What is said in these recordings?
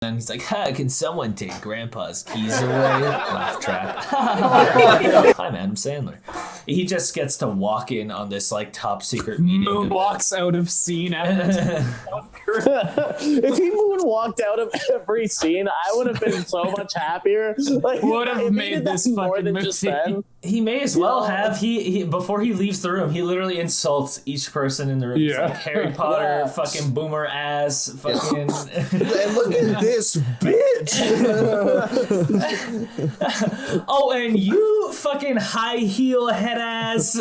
And he's like, can someone take Grandpa's keys away? Laugh track. I'm Adam Sandler. He just gets to walk in on this like top secret meeting. Moonwalks out of scene after If he moonwalked out of every scene, I would have been so much happier. Like, would have made this more fucking than movie. just then. He may as well have. He before he leaves the room, he literally insults each person in the room. Yeah. Like Harry Potter, fucking boomer ass, fucking. And look at this bitch. Oh, and you fucking high heel head ass.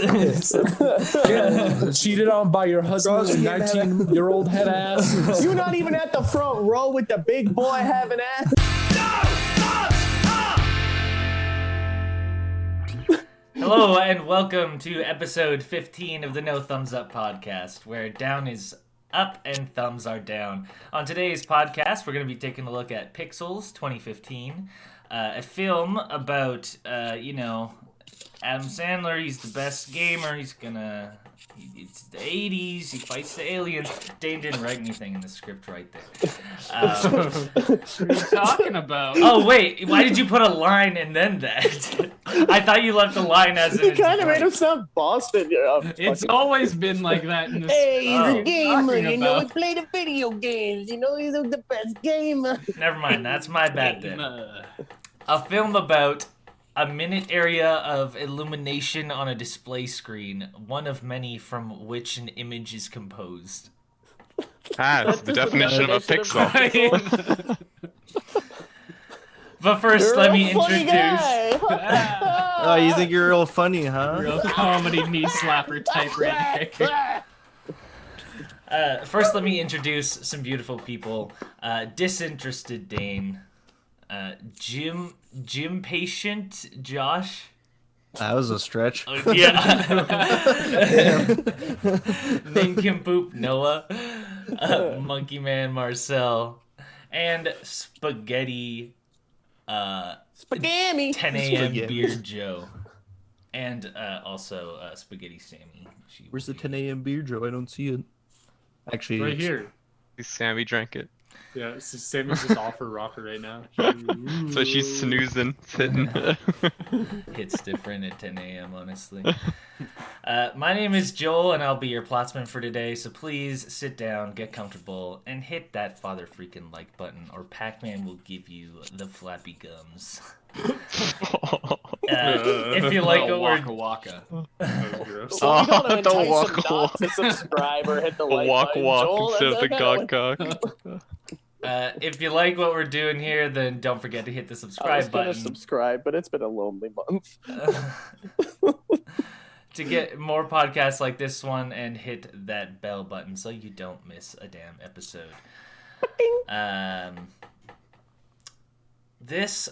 Cheated on by your husband, 19-year-old head ass. You're not even at the front row with the big boy having ass. Hello and welcome to episode 15 of the No Thumbs Up podcast, where down is up and thumbs are down. On today's podcast, we're going to be taking a look at Pixels 2015, a film about, Adam Sandler. He's the best gamer. It's the 80s. He fights the aliens. Dayne didn't write anything in the script right there. What are you talking about? Oh, wait. Why did you put a line and then that? I thought you left the line as You kind of made him sound Boston. It's always been like that in the Hey, he's script. a gamer, he played the video games, he's the best gamer. Never mind. That's my bad then. A film about a minute area of illumination on a display screen, one of many from which an image is composed. It's the definition of a pixel. But first, You're let a me funny introduce. guy. Oh, you think you're real funny, huh? Real comedy knee slapper type right there. First, let me introduce some beautiful people. Disinterested Dayne. Gym patient Josh. That was a stretch. Yeah. Nincompoop Noah. Monkey Man Marcel. And Spaghetti. Spaghetti. 10 a.m. Spaghetti. Beard Joe. And also Spaghetti Sammy. Where's the 10 a.m. beer, Joe? I don't see it. Actually, Right it's- here. Sammy drank it. Yeah, Sammy's just off her rocker right now. So she's snoozing, sitting. Hits different at 10 a.m., honestly. My name is Joel, and I'll be your plotsman for today, so please sit down, get comfortable, and hit that father freaking like button, or Pac-Man will give you the flappy gums. If you like what we're... Waka. So you don't entice don't walk, them not walk. to subscribe or hit the The like walk button. Joel, instead of the that's gawk kinda gawk. If you like what we're doing here, then don't forget to hit the I was subscribe gonna button. subscribe, but it's been a lonely month. To get more podcasts like this one, and hit that bell button so you don't miss a damn episode.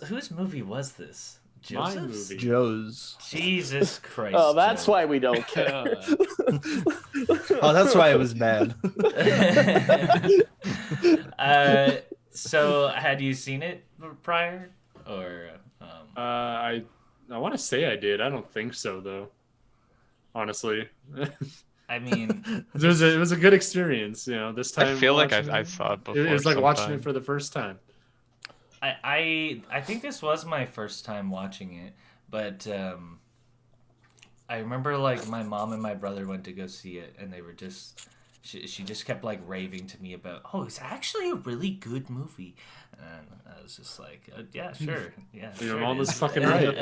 Whose movie was this? My Joseph's? movie. Joe's. Jesus Christ. Oh, that's Joe. why we don't care. Oh, that's why I was mad. So, had you seen it prior, or? I want to say I did. I don't think so though. Honestly, I mean, it was a good experience. This time I feel like watching I it, saw it before. It was like watching sometime. it for the first time. I think this was my first time watching it, but I remember like my mom and my brother went to go see it, and they were just she just kept like raving to me about, oh, it's actually a really good movie, and I was just like, yeah, sure, yeah. Your sure mom it was is. fucking right.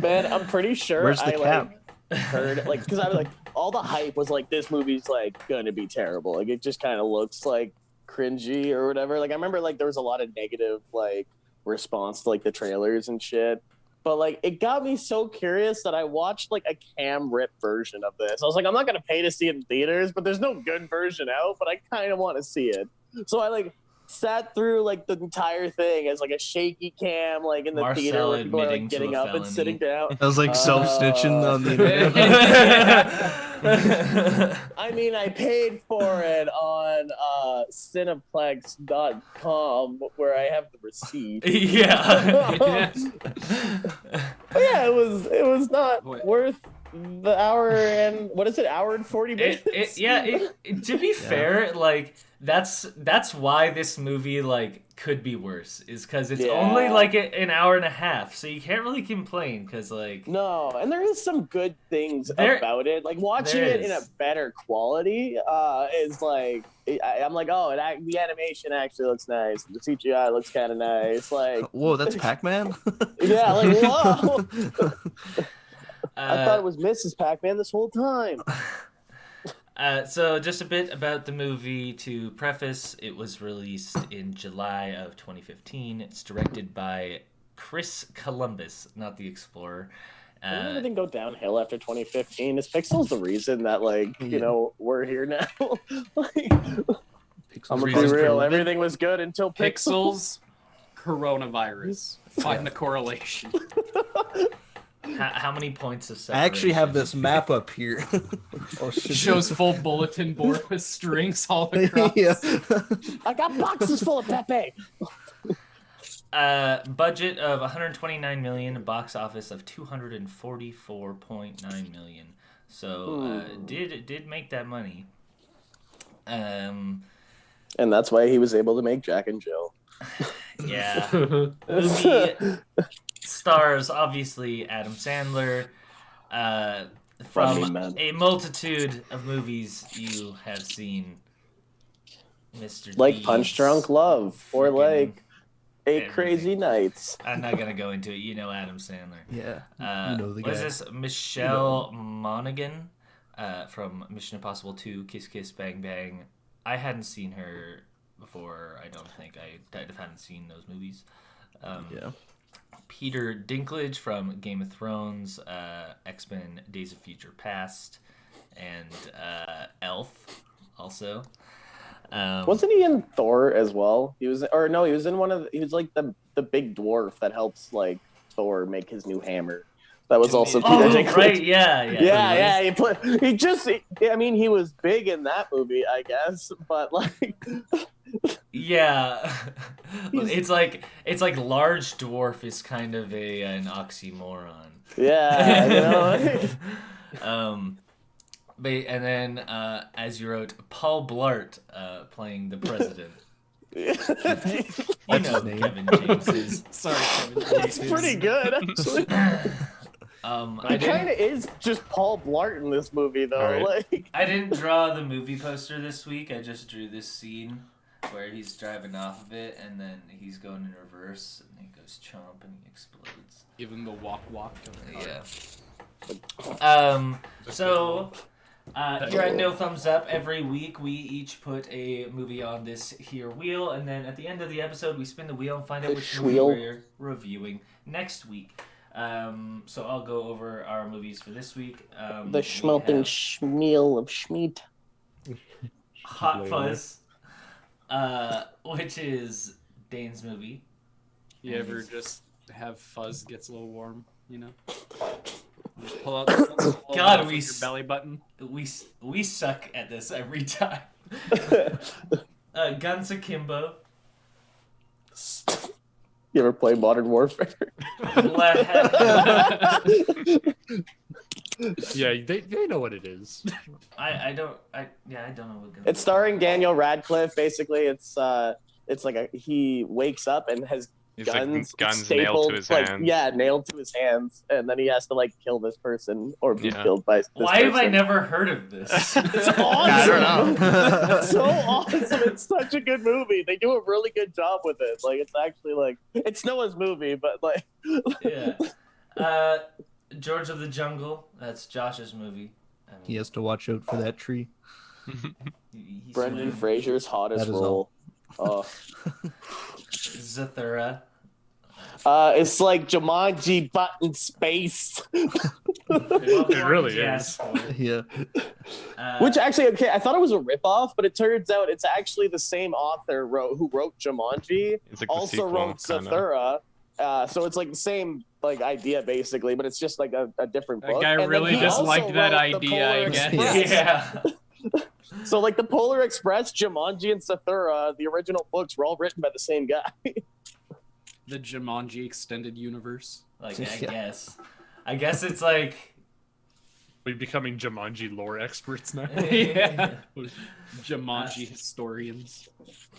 Man, I'm pretty sure Where's the cap? Heard like because I was like all the hype was like this movie's like gonna be terrible. Like it just kind of looks like cringy or whatever. Like I remember like there was a lot of negative like response to like the trailers and shit. But like it got me so curious that I watched like a cam rip version of this. I was like, I'm not gonna pay to see it in theaters, but there's no good version out, but I kind of want to see it. So I like sat through like the entire thing as like a shaky cam like in the Marcel theater where people are admitting like to getting a up and felony. sitting down. I was like self-snitching on the internet. I mean, I paid for it on Cineplex.com where I have the receipt. Yeah. But yeah, it was not Wait. worth the hour and what is it? Hour and 40 minutes. To be fair, like that's why this movie like could be worse, is because it's only like an hour and a half, so you can't really complain because like no, and there is some good things about it. Like watching it in a better quality is like I'm like, oh, the animation actually looks nice. The CGI looks kind of nice. Like, whoa, that's Pac-Man. Yeah, like whoa. I thought it was Mrs. Pac-Man this whole time. So just a bit about the movie to preface. It was released in July of 2015. It's directed by Chris Columbus, not the Explorer. Didn't everything go downhill after 2015? Is Pixels the reason that, like, you know, we're here now? Like, I'm gonna be real. Everything was good until Pixels, coronavirus. Find the correlation. How many points of separation? I actually have this map up here. Oh, shit. Shows full bulletin board with strings all across. Yeah. I got boxes full of Pepe. Budget of 129 million, box office of 244.9 million. So did make that money. And that's why he was able to make Jack and Jill. Yeah. Movie stars obviously Adam Sandler. From a multitude of movies you have seen, Mr. Like Deeds, Punch Drunk Love, or like Eight Crazy Nights. I'm not gonna go into it. You know Adam Sandler. Yeah. You know the guy. What is this? Michelle Monaghan from Mission Impossible 2, Kiss Kiss Bang Bang. I hadn't seen her before. I don't think I hadn't seen those movies. Yeah. Peter Dinklage from Game of Thrones, X-Men: Days of Future Past, and Elf also. Wasn't he in Thor as well? He was in one of he was like the big dwarf that helps like Thor make his new hammer. That was also Peter Dinklage. Right, yeah. I mean, he was big in that movie, I guess, but like yeah. It's like large dwarf is kind of an oxymoron. Yeah, you know. But and then as you wrote, Paul Blart playing the president. You know who Kevin James is. Sorry, Kevin James. It's pretty good, actually. It kind of is just Paul Blart in this movie, though. Right. Like, I didn't draw the movie poster this week. I just drew this scene where he's driving off of it, and then he's going in reverse, and he goes chomp, and he explodes. Give him the walk. Yeah. So here at No Thumbs Up, every week we each put a movie on this here wheel, and then at the end of the episode we spin the wheel and find out which movie we're reviewing next week. So I'll go over our movies for this week. the schmelting schmeal of Schmeat. Hot Fuzz, which is Dayne's movie. You ever just have fuzz gets a little warm, you know? Just pull out the God, your belly button. We suck at this every time. Guns Akimbo. You ever play Modern Warfare? Yeah, they know what it is. I don't know what Guns. It's starring Daniel Radcliffe. Basically, it's like he wakes up and has guns nailed to his hands. Yeah, nailed to his hands, and then he has to like kill this person or be killed by this Why have I person. never heard of this? It's awesome. I don't know. It's so awesome. It's such a good movie. They do a really good job with it. Like, it's actually like it's Noah's movie, but like yeah. George of the Jungle. That's Josh's movie. I mean, He has to watch out for that tree. he's Brendan swimming. Fraser's hottest That is role. Oh. Zathura. It's like Jumanji but in space. It really is. Yeah. Which actually, okay, I thought it was a ripoff, but it turns out it's actually the same author who wrote Jumanji, It's like the also sequel, wrote kinda. Zathura. So it's like the same like idea basically, but it's just like a different book. That guy And then really he just also liked that wrote The idea, I Polar guess. Express. Yeah. So like the Polar Express, Jumanji, and Zathura, the original books were all written by the same guy. The Jumanji extended universe. Like Yeah. I guess it's like We becoming Jumanji lore experts now. Yeah. Jumanji historians.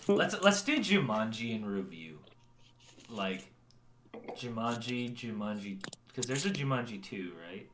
Let's do Jumanji in review. Like Jumanji, because there's a Jumanji 2, right?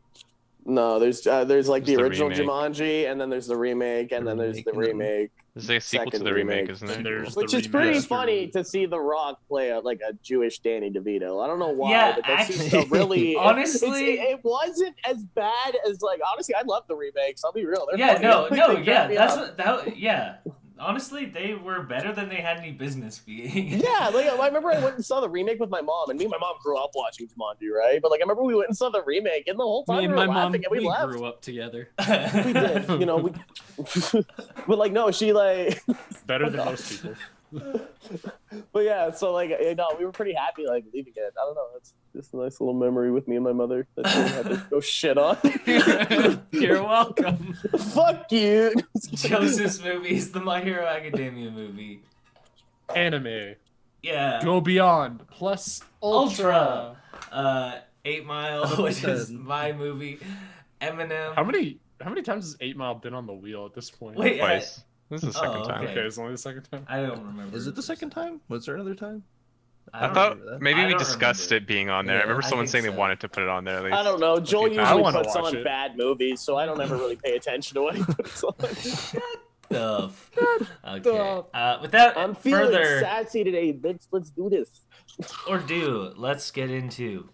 No, there's like the the original remake. Jumanji, and then there's the remake, and then there's the remake. There's like a sequel to Second the remake, remake. isn't there? There's Which the is pretty remaster. funny to see The Rock play like a Jewish Danny DeVito. I don't know why, Yeah, but that's just actually- a really honestly- it wasn't as bad as like honestly. I love the remakes. I'll be real. They're Yeah, funny. no, They crack yeah, me that's up. what yeah. Honestly, they were better than they had any business being. Yeah, like I remember I went and saw the remake with my mom, and me and my mom grew up watching Jumanji, right? But like I remember we went and saw the remake, and the whole time Me and we were my mom, laughing, and we laughed. grew up together. We did, you know. We, but like no, she like. Better than most people. But yeah, so like no, we were pretty happy like leaving it. I don't know, it's just a nice little memory with me and my mother that she had to go shit on. You're welcome. Fuck you. Joseph's movies, the My Hero Academia movie. Anime. Yeah. Go Beyond. Plus Ultra. 8 Mile, which is my movie. Eminem. How many times has 8 Mile been on the wheel at this point? Wait, Twice. This is the second Oh, time. Okay, it's only the second time. I don't remember. Is it the second time? Was there another time? I don't thought remember that. maybe I we don't discussed remember. it being on there. Yeah, I remember I someone think saying they so. wanted to put it on there. At least. I don't know. Joel Okay, I usually wanna puts watch on it. bad movies, so I don't ever really pay attention to what he puts on. Stuff. Okay. Without I'm feeling further sassy today, bitch. Let's do this. ado, let's get into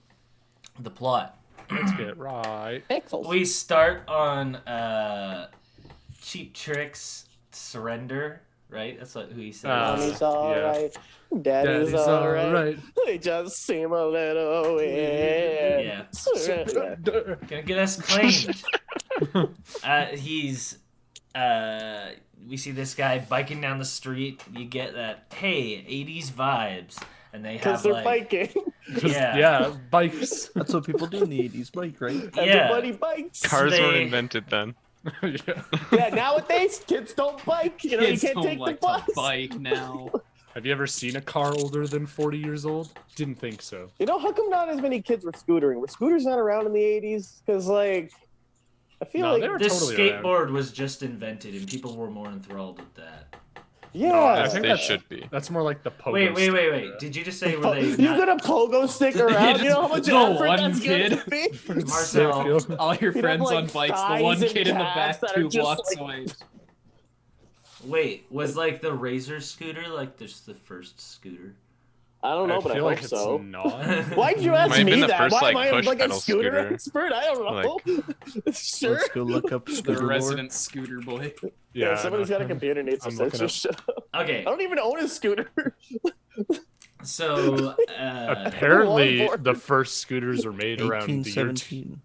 the plot. Let's get right. We start on Cheap Trick's Surrender, right? That's who he says. Mommy's yeah. alright. Daddy's alright. They just seem a little weird. Yeah. Yeah. Gonna get us claimed. We see this guy biking down the street. You get that, hey, 80s vibes. And they Because have they're like, biking. yeah. Bikes. That's what people do in the 80s, bike, right? Everybody bikes. Cars They- weren't invented then. Yeah. Yeah, nowadays kids don't bike. You know, Kids you can't don't take like the bus. to bike now. Have you ever seen a car older than 40 years old? Didn't think so. You know, how come not as many kids were scootering? Were scooters not around in the 80s? Because, like, I feel No, like... they were This totally around. skateboard was just invented, and people were more enthralled with that. Yeah. No, I As think they that's- should be. That's more like the pogo. Wait. stick era. Did you just say were they You not... got a pogo stick around? You know how much No, effort one that's kid. going to be? Marcel, All your You'd have, friends like, on bikes, the thighs one and kid in the calves back that are 2 just, blocks like- away. wait, was like the Razor scooter like just the first scooter? I don't know, but I feel hope like it's so. not. Why'd you Might ask have me been the that? first, Why like, am I push like a pedal scooter scooter. expert? I don't know. Sure. Let's go look up The scooter lore. resident scooter boy. Yeah, somebody's got a I'm- computer needs to I'm search looking this shit up. Okay, I don't even own a scooter. so Apparently, Longboard. the first scooters were made around the year. 1817.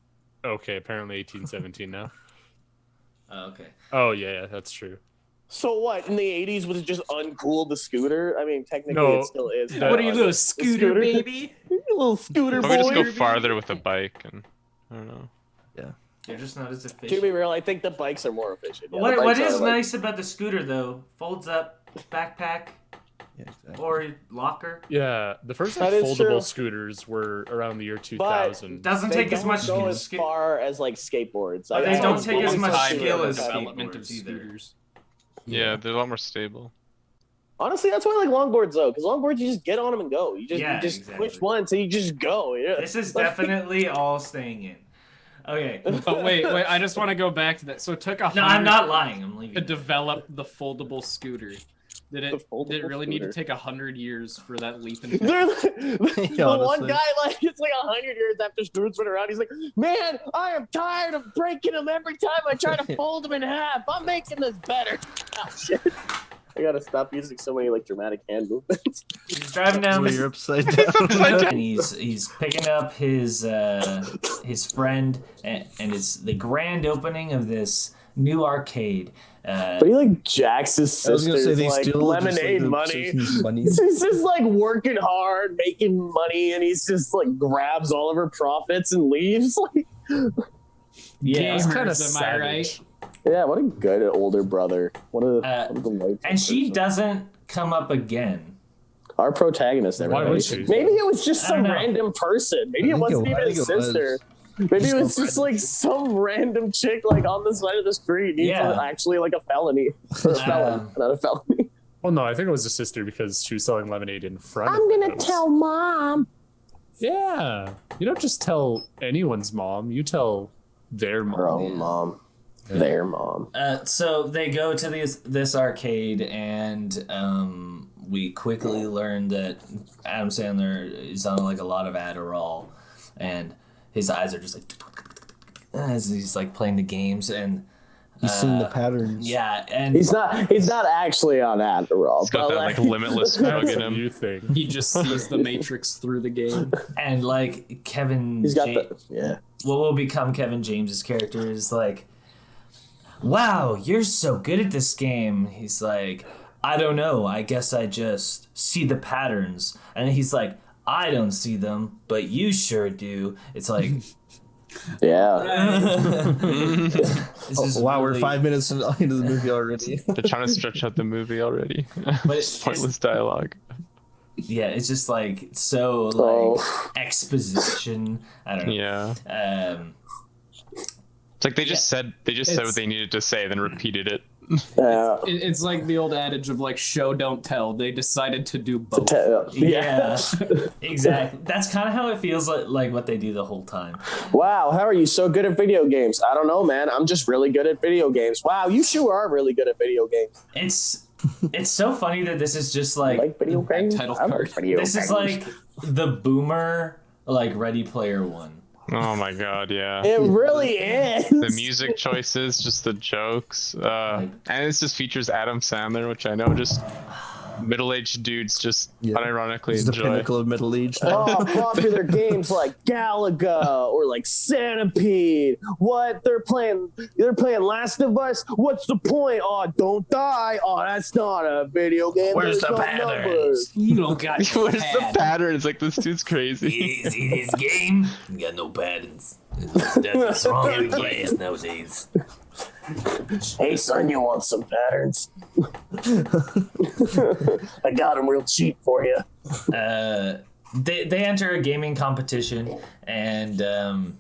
Okay, apparently 1817 now. okay. Oh yeah, that's true. So what? In the 80s, was it just uncool the scooter? I mean, technically No, it still is. the- What are you, little scooter? scooter baby? You little scooter Probably just boy. go farther with a bike and I don't know. You're just not as To be efficient. real, I think the bikes are more efficient. Yeah, the What bikes is are, like- nice about the scooter though? Folds up, backpack, Yeah, exactly. or locker. Yeah, the first like, That is foldable true. scooters were around the year 2000. Doesn't They take as don't much go as skill. far as like skateboards. But they I don't was take as really much touchy skill about as that. development of skateboards either. scooters. Yeah, they're a lot more stable. Honestly, that's why I like longboards though, because longboards you just get on them and go. You just Yeah, you just exactly. push once and you just go. Yeah. This is definitely all staying in. Okay. But wait, I just want to go back to that. So it took No, I'm not lying. I'm to leaving. develop the foldable scooter. Did The it foldable really need to scooter. take 100 years for that leap in They're the Yeah, one honestly. guy, like, it's like 100 years after scooters went around. He's like, man, I am tired of breaking them every time I try to fold them in half. I'm making this better. Oh, shit. I gotta stop using so many like dramatic hand movements. He's driving down Where the you're upside down. and he's picking up his friend, and it's the grand opening of this new arcade. But he like jacks his I was gonna say sister's they like steal lemonade just, like, money. the citizens' money. He's just like working hard, making money, and he's just like grabs all of her profits and leaves. Like, Yeah, It's kinda Gamers, am I right? savage. yeah, what a good older brother. What a delightful and she person. doesn't come up again. Our protagonist, Why everybody. would she? Maybe it was just I don't some know. random person. Maybe I it think wasn't it- I even think his it was. sister. Maybe it was just like some random chick like on the side of the street. He's actually like a felony. Or a felon, not a felony. Well, no, I think it was a sister because she was selling lemonade in front of I'm the gonna house. tell mom. Yeah. You don't just tell anyone's mom. You tell their mom. Her own mom. Their mom. So they go to this arcade, and we quickly learn that Adam Sandler is on like a lot of Adderall, and his eyes are just like as he's like playing the games, and He's seeing the patterns. yeah, and He's not actually on Adderall. He's got that like limitless drug in him. You think. He just sees the Matrix through the game. and like Kevin, He's got what will become Kevin James's character is like, wow, you're so good at this game. He's like, I don't know. I guess I just see the patterns. And he's like, I don't see them, but you sure do. It's like, Wow, we're 5 minutes into the movie already. They're trying to stretch out the movie already. But it's Pointless dialogue. Yeah, it's just like so like exposition. I don't know. Yeah. It's like they just said what they needed to say, then repeated it. It's like the old adage of like show don't tell. They decided to do both. Yeah, exactly. That's kind of how it feels like what they do the whole time. Wow, how are you so good at video games? I don't know, man. I'm just really good at video games. Wow, you sure are really good at video games. It's so funny that this is just like video games. Title card. This is like the boomer like Ready Player One. Oh my god, yeah. It really is. The music choices, just the jokes. And this just features Adam Sandler, which I know just middle-aged dudes just unironically He's the enjoy. pinnacle of middle age. Popular games like Galaga or like Centipede. What they're playing Last of Us. What's the point? Oh, don't die. Oh, that's not a video game. Where's There's the no patterns? numbers. You don't got Where's the pattern? It's like, this dude's crazy. See this game? You got no patterns. That's wrong with games nowadays. Hey son, you want some patterns? I got them real cheap for you. They enter a gaming competition, and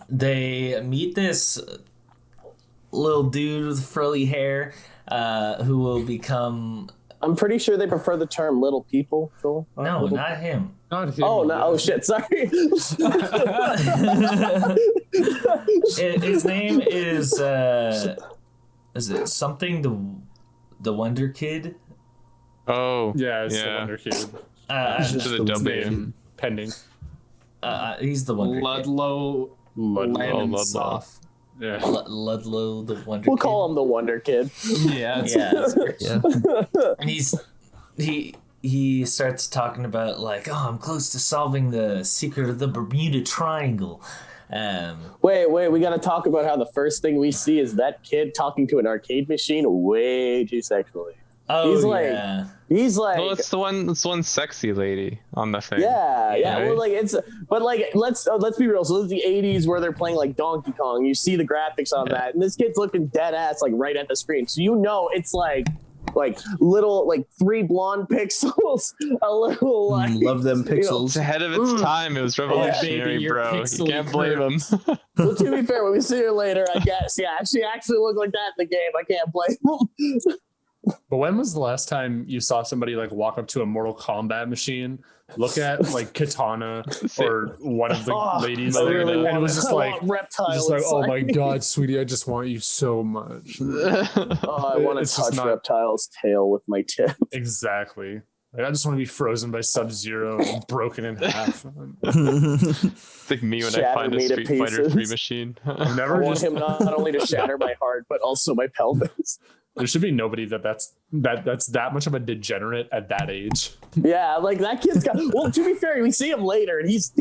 they meet this little dude with curly hair who will become. I'm pretty sure they prefer the term "little people." Joel. No, not him. Not him. Oh no! Oh shit! Sorry. His name is it something the Wonder Kid? Oh, Yeah, it's the Wonder Kid. to the W. Pending. He's the Wonder Kid. Ludlow Landonsoft. Yeah. Ludlow the Wonder We'll Kid. call him the Wonder Kid. Yeah. Yeah. And he starts talking about like, oh, I'm close to solving the secret of the Bermuda Triangle. Wait, we gotta talk about how the first thing we see is that kid talking to an arcade machine way too sexually. Oh, He's like, Well, it's the one sexy lady on the thing. yeah. Right? Well, like let's be real. So this is the '80s where they're playing like Donkey Kong. You see the graphics on that, and this kid's looking dead ass like right at the screen. So you know it's like little like 3 blonde pixels, a little like Love them It's pixels. ahead of its time. It was revolutionary, baby, you're bro. You pixely can't blame him. Well, to be fair, when we see her later, I guess she actually looked like that in the game. I can't blame him. But when was the last time you saw somebody like walk up to a Mortal Kombat machine, look at like Katana or one of the ladies I there, really and want, it was just I like, want Reptile just like, oh inside my me. god, sweetie, I just want you so much. Oh, I want to It's just touch not- Reptile's tail with my tip. Exactly. Like, I just want to be frozen by Sub-Zero and broken in half. It's like me when I Shatter find a me to Street Fighter pieces. 3 machine. I've I never want just, him not only to shatter my heart, but also my pelvis. there should be nobody that's that much of a degenerate at that age. Yeah, like that kid's got. Well, to be fair, we see him later, and he's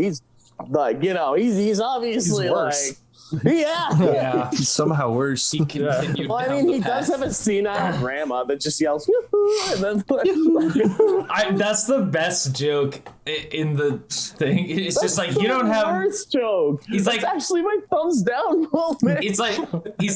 like, you know, he's obviously He's worse. like, yeah. He's somehow worse. He continued Well, I down mean, the he does path. have a senile grandma that just yells, "Yoo-hoo," and then like, that's the best joke in the thing. It's That's just like the you don't have. worst joke. He's That's like- actually my thumbs down moment. He's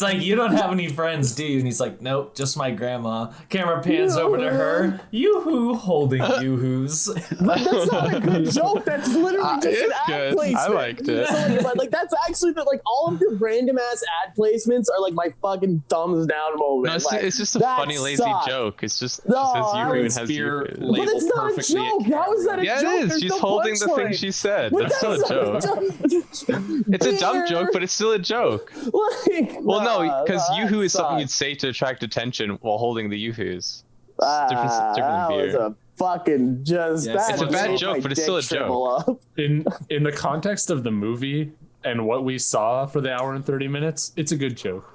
like, you don't have any friends, do you? And he's like, nope, just my grandma. Camera pans over to her. Yoo-hoo, holding yoo-hoos. But that's not a good joke. That's literally just an It's ad good. placement. I liked it. So, like that's actually like all of the random ass ad placements are like my fucking thumbs down moment. No, it's, Like, it's just a that funny, lazy sucked. joke. It's just No, says I Yoo-hoo and would has spear Yoo-hoo. But label it's not a perfectly joke. How is that a Yeah, joke? it is. There's She's no holding the thing punchline. she said. But That's still a not joke. joke. It's a dumb Beer. joke, but it's still a joke. Like, Well, no, because that Yoo-hoo is something sucked. you'd say to attract attention while holding the Yoo-hoos. different That than beer. was a fucking just. Yeah, that it's a made bad my joke, but it's dick still a shrivel up. In the context of the movie and what we saw for the hour and 30 minutes, it's a good joke.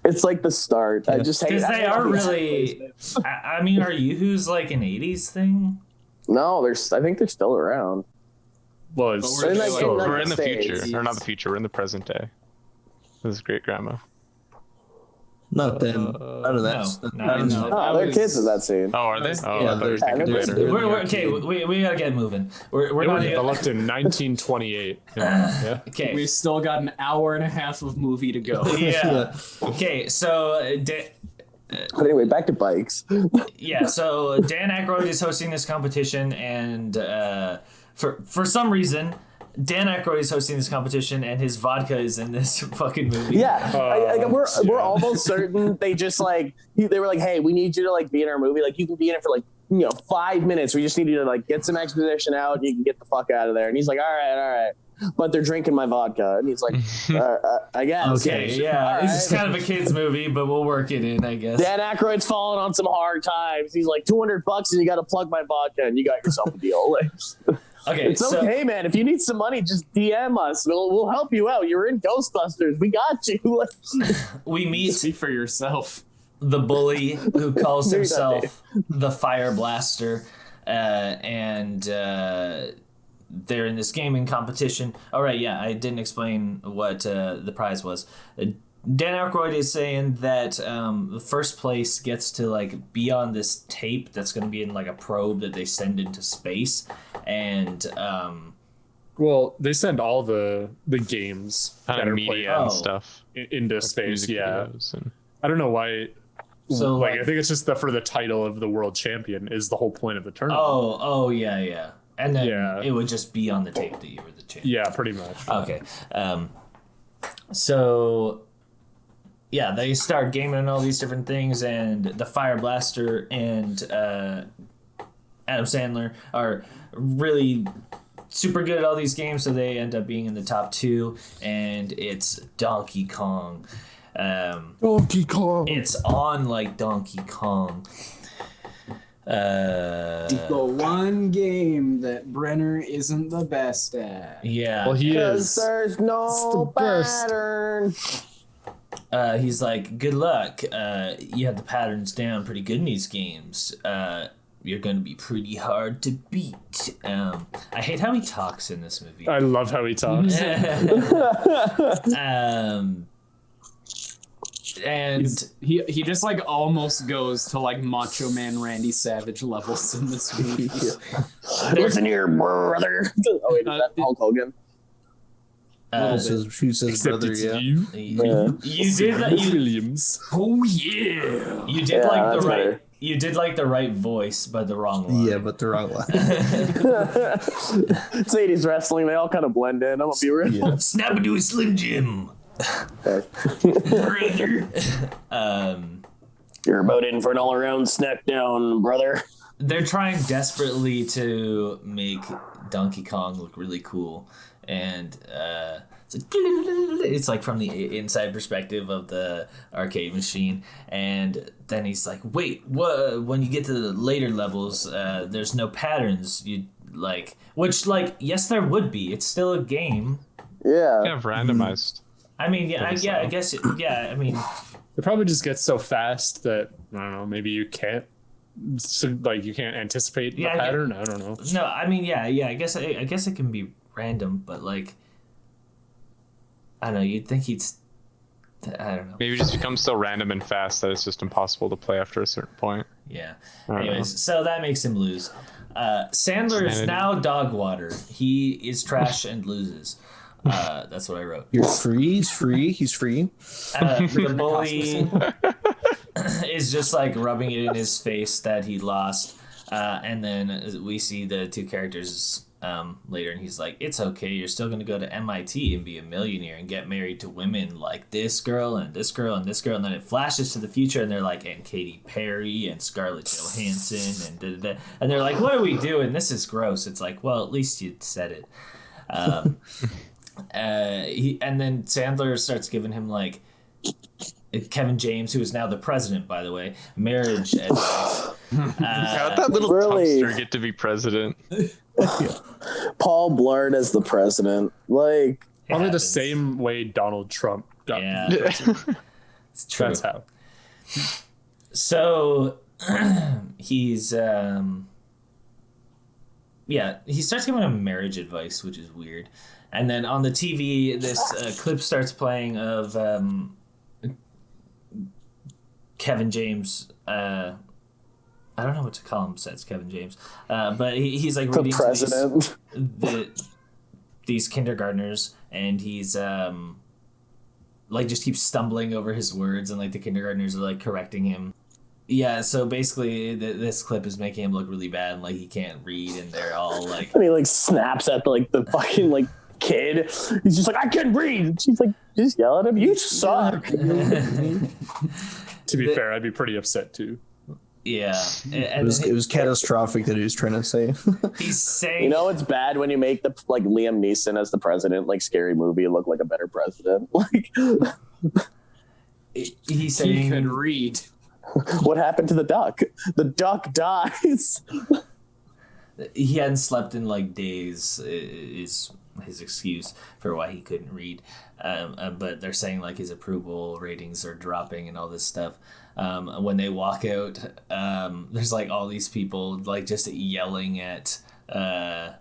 It's like the start. I just hate Because it. they are really. I mean, are Yoo-hoos like an 80s thing? No, I think they're still around. Well, it's But we're like- so- in, like, We're in the States. future, or not the future. We're in the present day. This is great grandma. Not them. None of that. no, None of no. that. Oh, they're kids in that scene. Oh, are they? Oh, Yeah, I thought you were they're- thinking they're- later. they're- We're okay. We gotta get moving. We're They were not. developed in 1928. Yeah. Okay. We still got an hour and a half of movie to go. Yeah. Okay. So. But anyway, back to bikes. Yeah, so Dan Aykroyd is hosting this competition, and for some reason, Dan Aykroyd is hosting this competition, and his vodka is in this fucking movie. Yeah, we're yeah. almost certain they just like they were like, hey, we need you to like be in our movie. Like you can be in it for like 5 minutes. We just need you to like get some exposition out. And you can get the fuck out of there. And he's like, all right. But they're drinking my vodka, and he's like, I guess. Okay, yeah, All this is right. kind of a kids movie, but we'll work it in, I guess. Dan Aykroyd's falling on some hard times. He's like $200, and you got to plug my vodka, and you got yourself a deal. Like, Okay, it's so okay, man. If you need some money, just DM us. We'll help you out. You're in Ghostbusters. We got you. we meet See for yourself. the bully who calls Maybe not himself the Fire Blaster, and they're in this gaming competition. All right, yeah, I didn't explain what the prize was. Dan Aykroyd is saying that the first place gets to like be on this tape that's going to be in like a probe that they send into space, and Well, they send all the games that Kind of are media played Oh. and stuff. into Like space. music Yeah, videos and- I don't know why. So, like, like- I think it's just for the title of the world champion is the whole point of the tournament. oh yeah, and then Yeah. it would just be on the tape that you were the champion. Yeah, pretty much. Okay. So yeah, they start gaming and all these different things, and the Fire Blaster and Adam Sandler are really super good at all these games, so they end up being in the top 2, and it's Donkey Kong. Donkey Kong. It's on like Donkey Kong. The one game that Brenner isn't the best at. Yeah. Well, he Because is. there's It's no the best. pattern. He's like, good luck. You have the patterns down pretty good in these games. You're going to be pretty hard to beat. I hate how he talks in this movie. I love how he talks. And He just like almost goes to like Macho Man Randy Savage levels in this movie. Listen here, brother. Oh wait, is that Hulk Hogan? She says Except brother, it's yeah. you, you did that. Williams. Oh yeah. You did Yeah, like the that's right. better. You did like the right voice, but the wrong line. Yeah, but the wrong line. It's 80s wrestling. They all kind of blend in. I'm gonna be real. Yeah. Snap into a Slim Jim, brother. You're about in for an all-around snack down, brother. They're trying desperately to make Donkey Kong look really cool, and it's like from the inside perspective of the arcade machine. And then he's like, "Wait, what? When you get to the later levels, there's no patterns. You like, which like, yes, there would be. It's still a game. Yeah. Kind of randomized. I mean, yeah, I guess, yeah. I mean, It probably just gets so fast that I don't know. Maybe you can't. So, like you can't anticipate the Yeah, I get- pattern. I don't know. no, I mean, yeah. I guess it can be random, but like, I don't know. You'd think he'd I don't know. Maybe it just becomes so random and fast that it's just impossible to play after a certain point. Yeah. I don't know. Anyways, so that makes him lose. Sandler is Sanity. now dog water. He is trash and loses. That's what I wrote. You're free. He's free. He's free. The bully is just like rubbing it in his face that he lost. And then we see the two characters later, and he's like, it's okay, you're still going to go to MIT and be a millionaire and get married to women like this girl and this girl and this girl. And then it flashes to the future, and they're like, and Katy Perry and Scarlett Johansson and da-da-da. And they're like, what are we doing? This is gross. It's like, well, at least you said it. And then Sandler starts giving him like Kevin James, who is now the president, by the way, marriage advice. How'd that little really? Tubster get to be president? Paul Blart as the president. Like, Probably the happens. same way Donald Trump got. Yeah, it's true. That's how. So he's he starts giving him marriage advice, which is weird. And then on the TV, this clip starts playing of Kevin James. I don't know what to call him besides Kevin James, but he's like the reading president. to these kindergartners, and he's like just keeps stumbling over his words, and like the kindergartners are like correcting him. Yeah, so basically this clip is making him look really bad, and like he can't read, and they're all like, And he like snaps at the fucking like kid. He's just like, I can read. And she's like, just yell at him. You suck. To be fair, I'd be pretty upset too. yeah, It was catastrophic that he was trying to say. he's saying, You know, it's bad when you make the like Liam Neeson as the president, like Scary Movie, look like a better president. Like, he's He saying could read. what happened to the duck? The duck dies. he hadn't slept in like days is his excuse for why he couldn't read. But they're saying like his approval ratings are dropping and all this stuff. When they walk out, there's like all these people like just yelling at the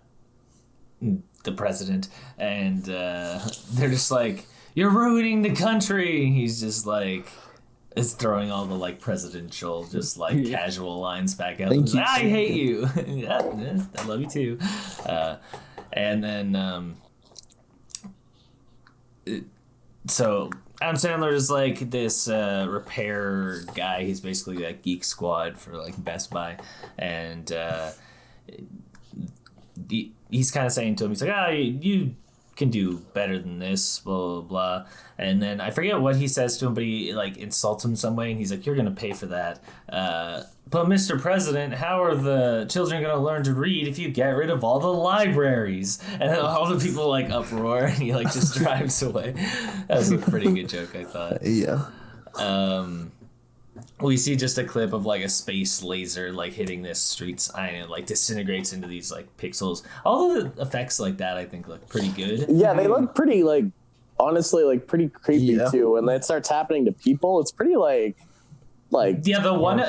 president, and they're just like, you're ruining the country. He's just like, is throwing all the like presidential just like casual lines back out. Thank you. I hate you. Yeah, I love you too. And then so Adam Sandler is like this repair guy. He's basically like Geek Squad for like Best Buy, and he's kind of saying to him, he's like, you can do better than this, blah blah blah. And then I forget what he says to him, but he like insults him some way, and he's like, you're gonna pay for that. But Mr. President, how are the children gonna learn to read if you get rid of all the libraries? And then all the people like uproar, and he like just drives away. That was a pretty good joke, I thought. Yeah. We see just a clip of like a space laser like hitting this street sign, and it like disintegrates into these like pixels. All the effects like that I think look pretty good. Yeah, they look pretty like, honestly, like pretty creepy too. And then it starts happening to people. It's pretty like Yeah, the one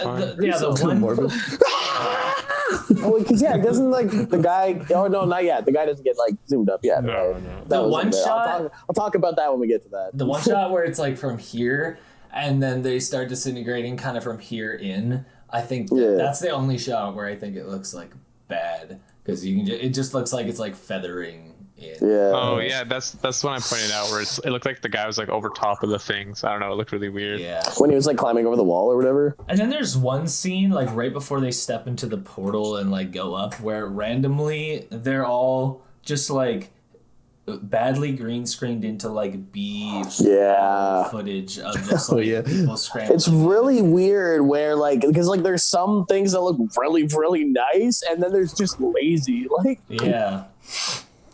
Well, because it doesn't like the guy. Oh no, not yet. The guy doesn't get like zoomed up yet. No, right? no. That The wasn't one there. shot- I'll talk about that when we get to that. the one shot where it's like from here and then they start disintegrating kind of from here in. I think that's the only shot where I think it looks like bad, because you can it just looks like it's like feathering in. Yeah. Oh yeah, that's when I pointed out where it looked like the guy was like over top of the things. I don't know, it looked really weird. Yeah. When he was like climbing over the wall or whatever. And then there's one scene like right before they step into the portal and like go up, where randomly they're all just like badly green screened into like B footage of just like people scrambling. It's really weird where like, because like there's some things that look really really nice, and then there's just lazy. Like, Yeah.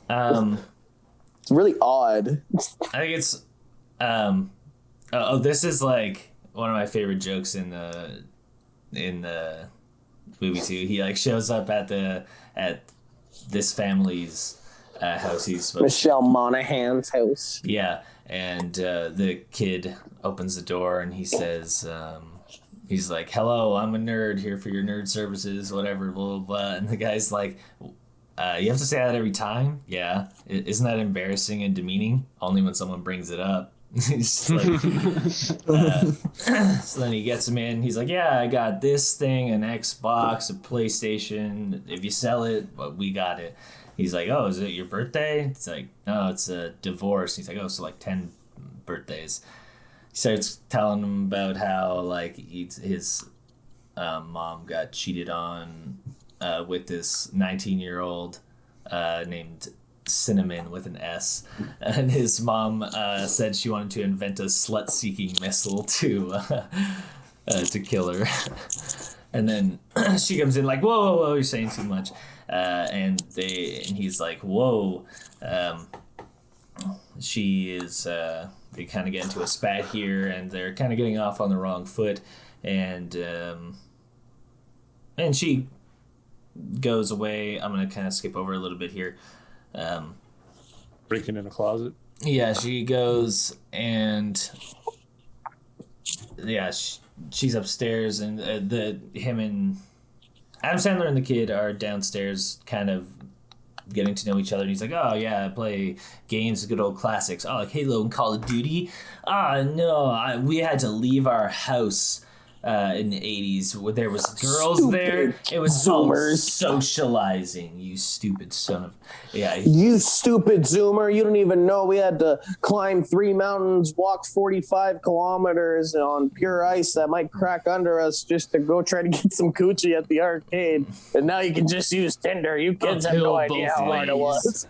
it's really odd. I think it's this is like one of my favorite jokes in the movie too. He like shows up at this family's house. He's supposed Michelle Monaghan's house. Yeah, and the kid opens the door and he says, he's like, hello, I'm a nerd here for your nerd services, whatever, blah, blah, blah. And the guy's like, you have to say that every time? Yeah. Isn't that embarrassing and demeaning? Only when someone brings it up. He's like, so then he gets him in. He's like, yeah, I got this thing, an Xbox, a PlayStation. If you sell it, well, we got it. He's like, oh, is it your birthday? It's like, no, it's a divorce. He's like, oh, so like 10 birthdays. He starts telling him about how like his mom got cheated on with this 19-year-old named Cinnamon with an S, and his mom said she wanted to invent a slut-seeking missile to kill her. And then she comes in like, whoa, you're saying too much. And he's like, whoa. She is. They kind of get into a spat here, and they're kind of getting off on the wrong foot, and she goes away. I'm gonna kind of skip over a little bit here. Breaking in a closet. Yeah, she goes and she's upstairs, and him and Adam Sandler and the kid are downstairs, kind of getting to know each other. And he's like, "Oh yeah, I play games, good old classics. Oh, like Halo and Call of Duty. No, we had to leave our house." In the 80s, where there was girls stupid there. It was Zoomers. Socializing, you stupid son of... Yeah. You stupid Zoomer. You don't even know we had to climb 3 mountains, walk 45 kilometers on pure ice that might crack under us just to go try to get some coochie at the arcade. And now you can just use Tinder. You kids have no idea how hard it was.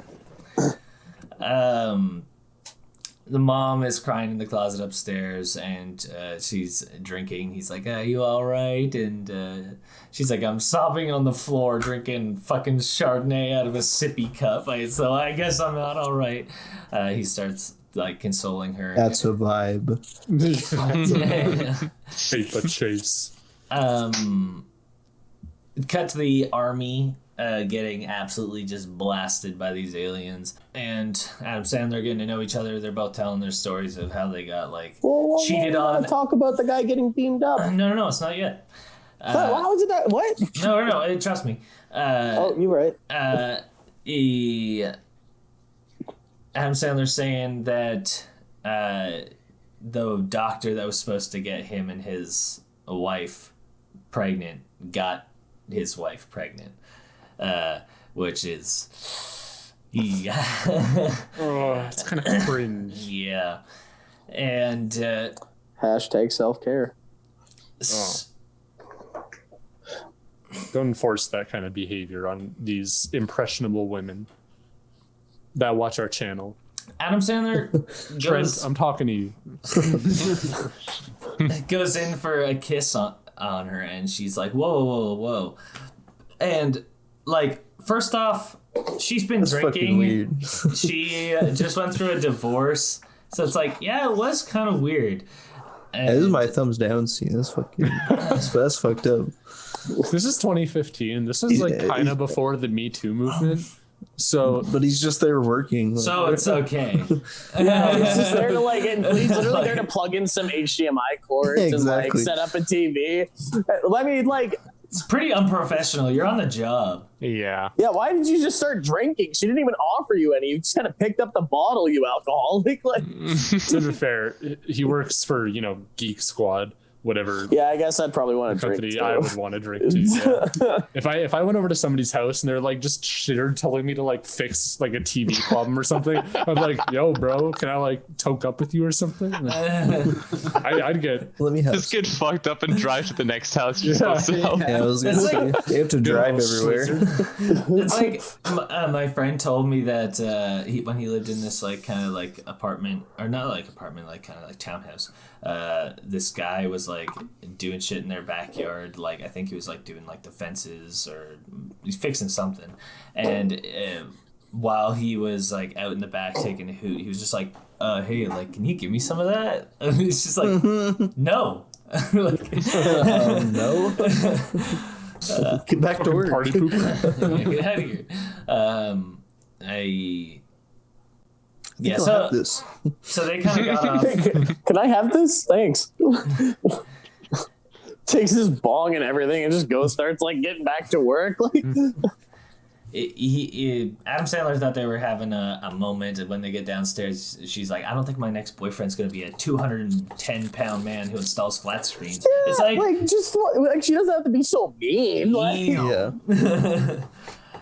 The mom is crying in the closet upstairs, and she's drinking. He's like, are you all right? And she's like, I'm sobbing on the floor drinking fucking Chardonnay out of a sippy cup. So I guess I'm not all right. He starts like consoling her. That's a vibe. Paper chase. Cut to the army. Getting absolutely just blasted by these aliens, and Adam Sandler getting to know each other. They're both telling their stories of how they got like cheated on. Talk about the guy getting beamed up. No, it's not yet. How is it that? What? No, trust me. You're right. Adam Sandler saying that the doctor that was supposed to get him and his wife pregnant got his wife pregnant. Which is, it's kind of cringe. Yeah, and hashtag self-care. Don't enforce that kind of behavior on these impressionable women that watch our channel. Adam Sandler Trent, I'm talking to you. goes in for a kiss on her, and she's like, whoa, and like, first off, she's been drinking. She just went through a divorce, so it's like, yeah, it was kind of weird. And this is my thumbs down scene. That's fucking that's fucked up. This is 2015. This is like kind of before the Me Too movement. So, but he's just there working. So it's okay. Yeah, he's just there to like, and he's literally there to plug in some HDMI cords and like set up a TV. I mean, like, it's pretty unprofessional. You're on the job. Yeah. Yeah, why did you just start drinking? She didn't even offer you any. You just kind of picked up the bottle, you alcoholic. Like, to be fair, he works for, Geek Squad, whatever. Yeah, I guess I'd probably want to drink too. I would want to drink too. Yeah. If I went over to somebody's house and they're like just telling me to like fix like a TV problem or something, I'm like, yo, bro, can I like toke up with you or something? I'd get. Let me have. Just get fucked up and drive to the next house. Yeah, I was gonna say you have to drive everywhere. It's like my friend told me that when he lived in this like kind of like apartment, or not like apartment, like kind of like townhouse. This guy was like doing shit in their backyard. Like, I think he was like doing like the fences, or he's fixing something. And while he was like out in the back taking a hoot, he was just like, hey, like, can you give me some of that? And he's just like, no. Like, no. Get back to work. Party pooper. Get out of here. Yeah, so they kind of got off. Can I have this? Thanks. Takes his bong and everything and just starts like getting back to work. Like, Adam Sandler thought they were having a moment, and when they get downstairs, she's like, I don't think my next boyfriend's gonna be a 210-pound man who installs flat screens. Yeah, It's like just like she doesn't have to be so mean. Like, Yeah.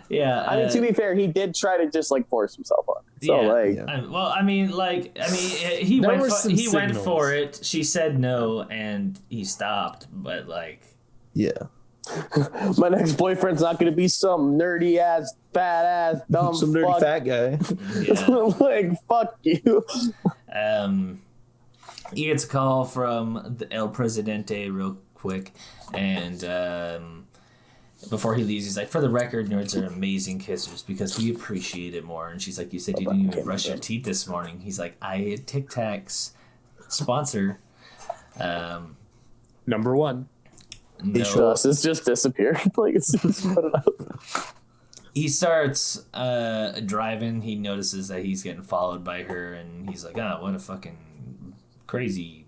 yeah. I mean, to be fair, he did try to just like force himself on. So Yeah. like, he There went were for, some he went signals. for it. She said no, and he stopped. But like, Yeah. my next boyfriend's not gonna be some nerdy ass, fat ass, dumb Some dirty fuck. fat guy. yeah. Like, fuck you. He gets a call from the El Presidente real quick, and before he leaves, he's like, for the record, nerds are amazing kissers because we appreciate it more. And she's like, you said you didn't even brush your teeth this morning. He's like, I ate Tic Tacs, sponsor. Number one. No. It's just disappeared. Like, it's just put it up. He starts driving. He notices that he's getting followed by her, and he's like, "Ah, what a fucking crazy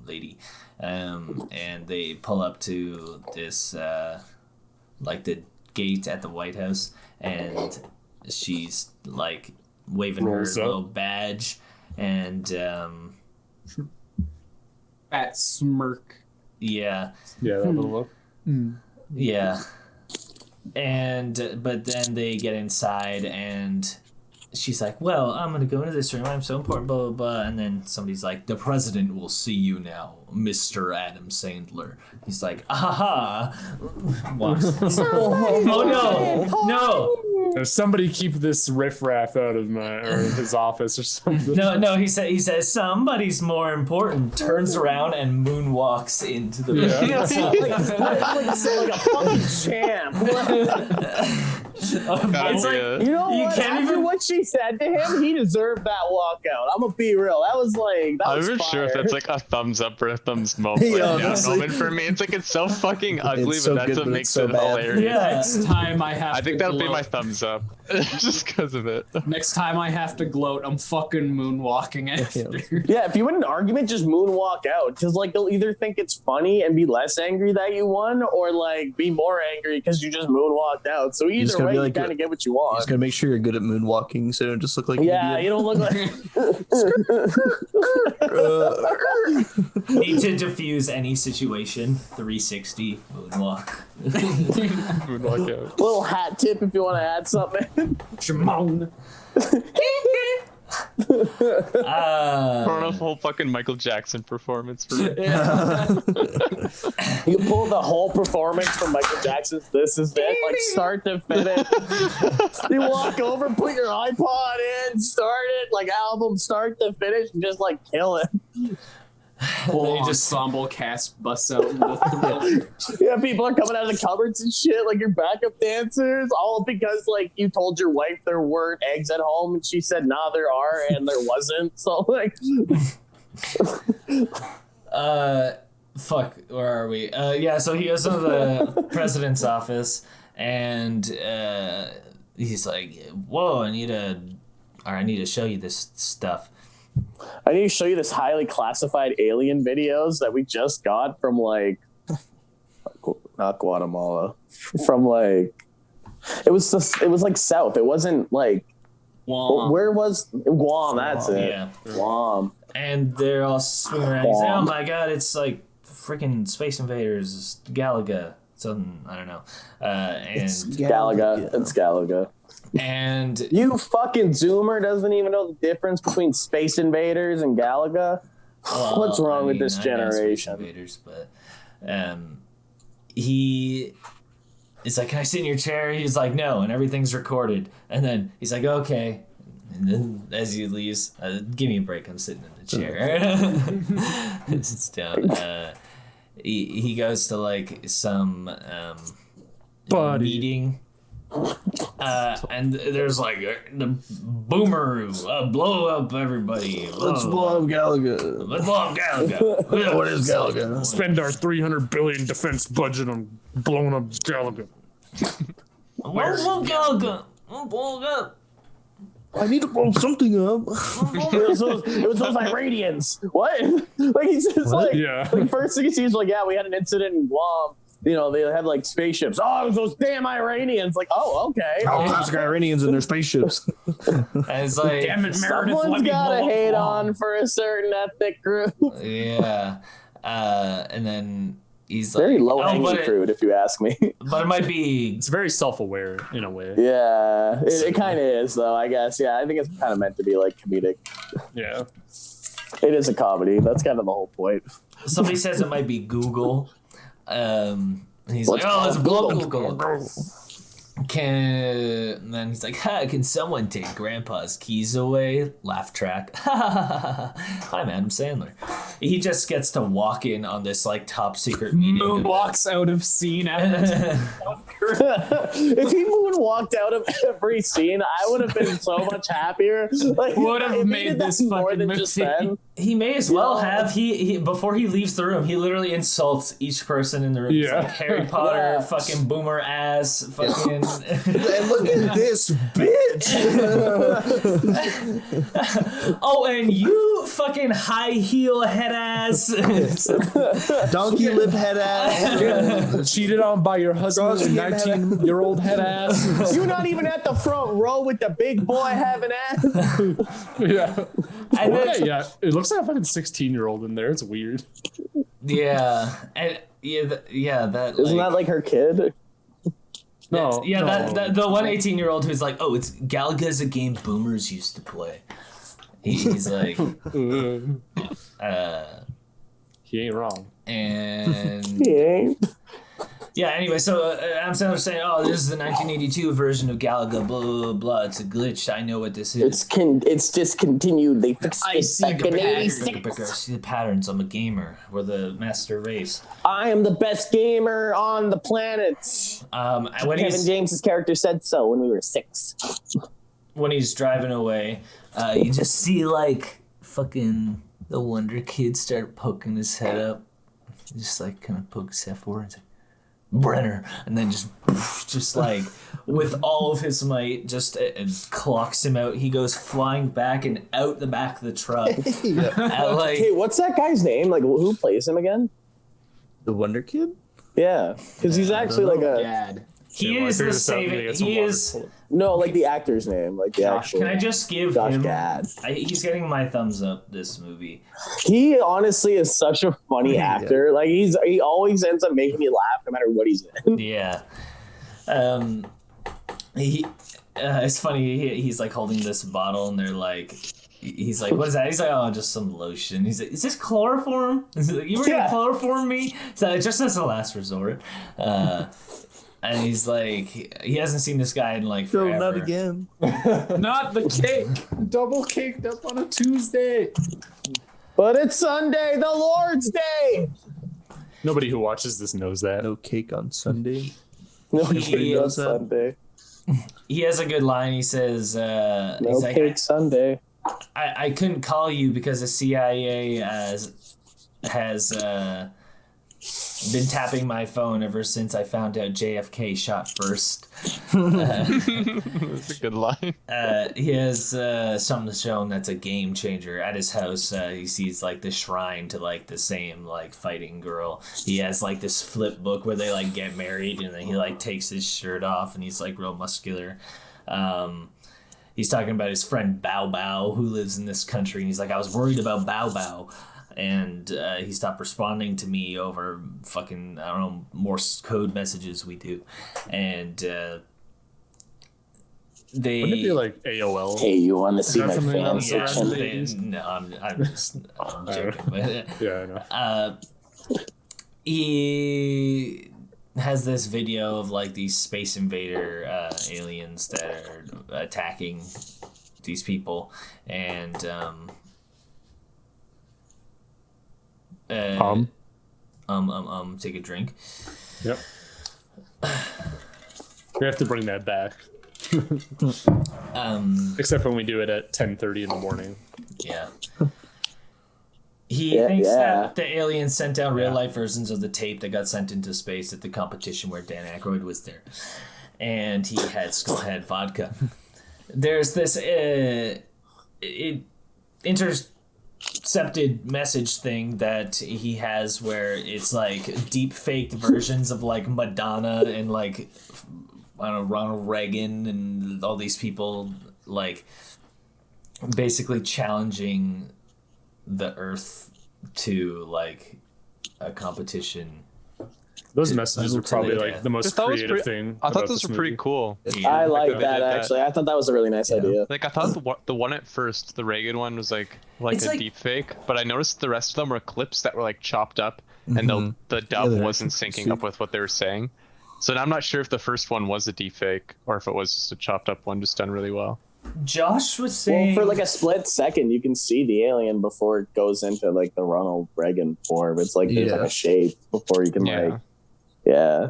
lady." And they pull up to this, like the gate at the White House, and she's like waving Rolls her up. little badge, and Fat smirk. yeah. Yeah, that little look. Yeah. And but then they get inside and she's like, well, I'm gonna go into this room, I'm so important, blah blah blah, and then somebody's like, the president will see you now, Mr. Adam Sandler. He's like, aha. Walks. Oh no. Somebody keep this riffraff out of his office or something. No, he says somebody's more important, turns around and moonwalks into the room. like a fucking champ. It's like, You know You what? can't After even- what she said to him, he deserved that walkout. I'm gonna be real. That was like, that I'm was not fire. sure if that's like a thumbs up or a thumbs down Yeah, honestly. moment for me. It's like it's so fucking ugly, so but that's good, what but makes it's so it bad. hilarious. yeah. Next time I have I think to that'll be gloat, my thumbs up, just because of it. Next time I have to gloat, I'm fucking moonwalking after. Yeah, if you win an argument, just moonwalk out. Because, like, they'll either think it's funny and be less angry that you won, or, like, be more angry because you just moonwalked out. So just either gotta way, be you like kind a- of get what you You want. just gotta make sure you're good at moonwalking, so you don't just look like an Yeah, idiot. you don't look like... Need to diffuse any situation. 360 moonwalk. Moonwalk out. Little hat tip if you want to add something. Shimon. Throwing a whole fucking Michael Jackson performance for me. You pull the whole performance from Michael Jackson's This Is It, like start to finish. You walk over, put your iPod in, start it, like album start to finish, and just like kill it. Whole They just- ensemble cast busts out into the building. Yeah, people are coming out of the cupboards and shit, like your backup dancers, all because like you told your wife there weren't eggs at home, and she said, "Nah, there are," and there wasn't. So like, Fuck, where are we? Yeah, so he goes to the president's office, and he's like, "Whoa, I need to show you this stuff." I need to show you this highly classified alien videos that we just got from like, not Guatemala, from like, it was like south. It wasn't like, where was Guam? That's it. Yeah. Guam. And they're all swinging around. He's like, "Oh my god, it's like freaking Space Invaders, Galaga." Something, I don't know. It's Galaga. It's Galaga. And You fucking Zoomer doesn't even know the difference between Space Invaders and Galaga. well, What's wrong I with mean, this I know Space generation? Invaders, but he is like, "Can I sit in your chair?" He's like, "No," and everything's recorded. And then he's like, "Okay." And then as he leaves, "Give me a break. I'm sitting in the chair." Sits down. He goes to like some Buddy. meeting. And there's like the boomer, blow up everybody. Let's blow up Galaga. Let's blow up Galaga. What is Galaga? Spend our $300 billion defense budget on blowing up Galaga. Where's Galaga? Blow it up. I need to blow something up. It was those Iranians. What? Like he's just like, Yeah. like first thing he sees, like, yeah, we had an incident in Guam. they have like spaceships. Oh, those damn Iranians! Like, oh, okay. Oh, classic Iranians and their spaceships. And it's like, Damn it, Meredith. Someone's let me got to mow hate the on lawn. for a certain ethnic group. yeah. And then he's Very like, low hanging but fruit, if you ask me. but it might be. It's very self-aware in a way. Yeah, it kind of is, though, I guess. Yeah, I think it's kind of meant to be like comedic. Yeah. It is a comedy. That's kind of the whole point. Somebody says it might be Google. He's What's like, oh, it's called Google. And then he's like, can someone take Grandpa's keys away? Laugh track. I'm Adam Sandler. He just gets to walk in on this like top secret meeting. Moonwalks out of scene after If he moonwalked out of every scene, I would have been so much happier. Like, Would have if he made did that this more fucking than just movie. then. He may as well have. He before he leaves the room, he literally insults each person in the room. He's Yeah. like, Harry Potter, Yeah. fucking boomer ass, fucking. And look at this bitch. Oh, and you fucking high heel head ass. Donkey lip head ass. cheated on by your husband, Cross- 19-year-old head ass. You're not even at the front row with the big boy having ass. Yeah. And then, Yeah, it looks like a fucking 16-year-old in there. It's weird. yeah, and that Isn't that like her kid? No. yeah, no. that the 118-year-old who's like, oh, it's Galaga's a game boomers used to play. He's like, He ain't wrong. and Yeah. yeah. Anyway, so Adam Sandler's saying, oh, this is the 1982 version of Galaga. Blah blah blah. It's a glitch. I know what this is. It's discontinued. They fixed I it see back the in patterns. I 86. see the patterns. I'm a gamer. We're the master race. I am the best gamer on the planet. When Kevin James's character said so when we were 6. when he's driving away, you just see like fucking the Wonder Kid start poking his head up, just like kind of poke his head forward and say, Brenner, and then just like with all of his might, just clocks him out. He goes flying back and out the back of the truck. At, like, Hey, what's that guy's name? Like, who plays him again? The Wonder Kid? Yeah, because he's actually like a Dad. he Yeah, is well, the figure this out and saving. get some He water. is. no, like the actor's name, like the actual. Can I just give Josh him? Gad. He's getting my thumbs up. This movie. He honestly is such a funny actor. Like he always ends up making me laugh no matter what he's in. Yeah. He. It's funny. He's like holding this bottle, and they're like. He's like, what is that? He's like, oh, just some lotion. He's like, is this chloroform? He's like, you were gonna Yeah. chloroform me? So just as a last resort. And he's like, he hasn't seen this guy in like No, forever. not again. Not the cake. Double caked up on a Tuesday. But it's Sunday, the Lord's Day. Nobody who watches this knows that. No cake on Sunday. No He cake on knows that. Sunday. He has a good line. He says, No he's like, cake Sunday. I couldn't call you because the CIA has been tapping my phone ever since I found out JFK shot first. That's a good line. He has something to show him that's a game changer. At his house, he sees like the shrine to like the same like fighting girl. He has like this flip book where they like get married, and then he like takes his shirt off, and he's like real muscular. He's talking about his friend Bow Bow who lives in this country, and he's like, I was worried about Bow Bow. And he stopped responding to me over fucking, I don't know, Morse code messages we do. And they... Wouldn't it be like AOL? Hey, you want to see that my something fan else around section? the 80s? No, I'm joking. But, Yeah, I know. he has this video of like these space invader aliens that are attacking these people, and take a drink. Yep. We have to bring that back. Except when we do it at 10:30 in the morning. Yeah. He thinks yeah. that the aliens sent down real life versions of the tape that got sent into space at the competition where Dan Aykroyd was there. And he had Skullhead vodka. There's this intercepted message thing that he has where it's like deep faked versions of like Madonna and like I don't know, Ronald Reagan and all these people like basically challenging the Earth to like a competition. Those messages were probably the like the most creative thing. I thought about those this were pretty movie. cool. I like they that did that. actually. I thought that was a really nice idea. Like I thought the one at first, the Reagan one was like It's a like- deep fake, but I noticed the rest of them were clips that were like chopped up, and the dub they're wasn't actually syncing super- up with what they were saying. So I'm not sure if the first one was a deep fake or if it was just a chopped up one, just done really well. Josh was saying Well, for like a split second, you can see the alien before it goes into like the Ronald Reagan form. It's like there's like Yeah. a shape before you can Yeah. like, yeah.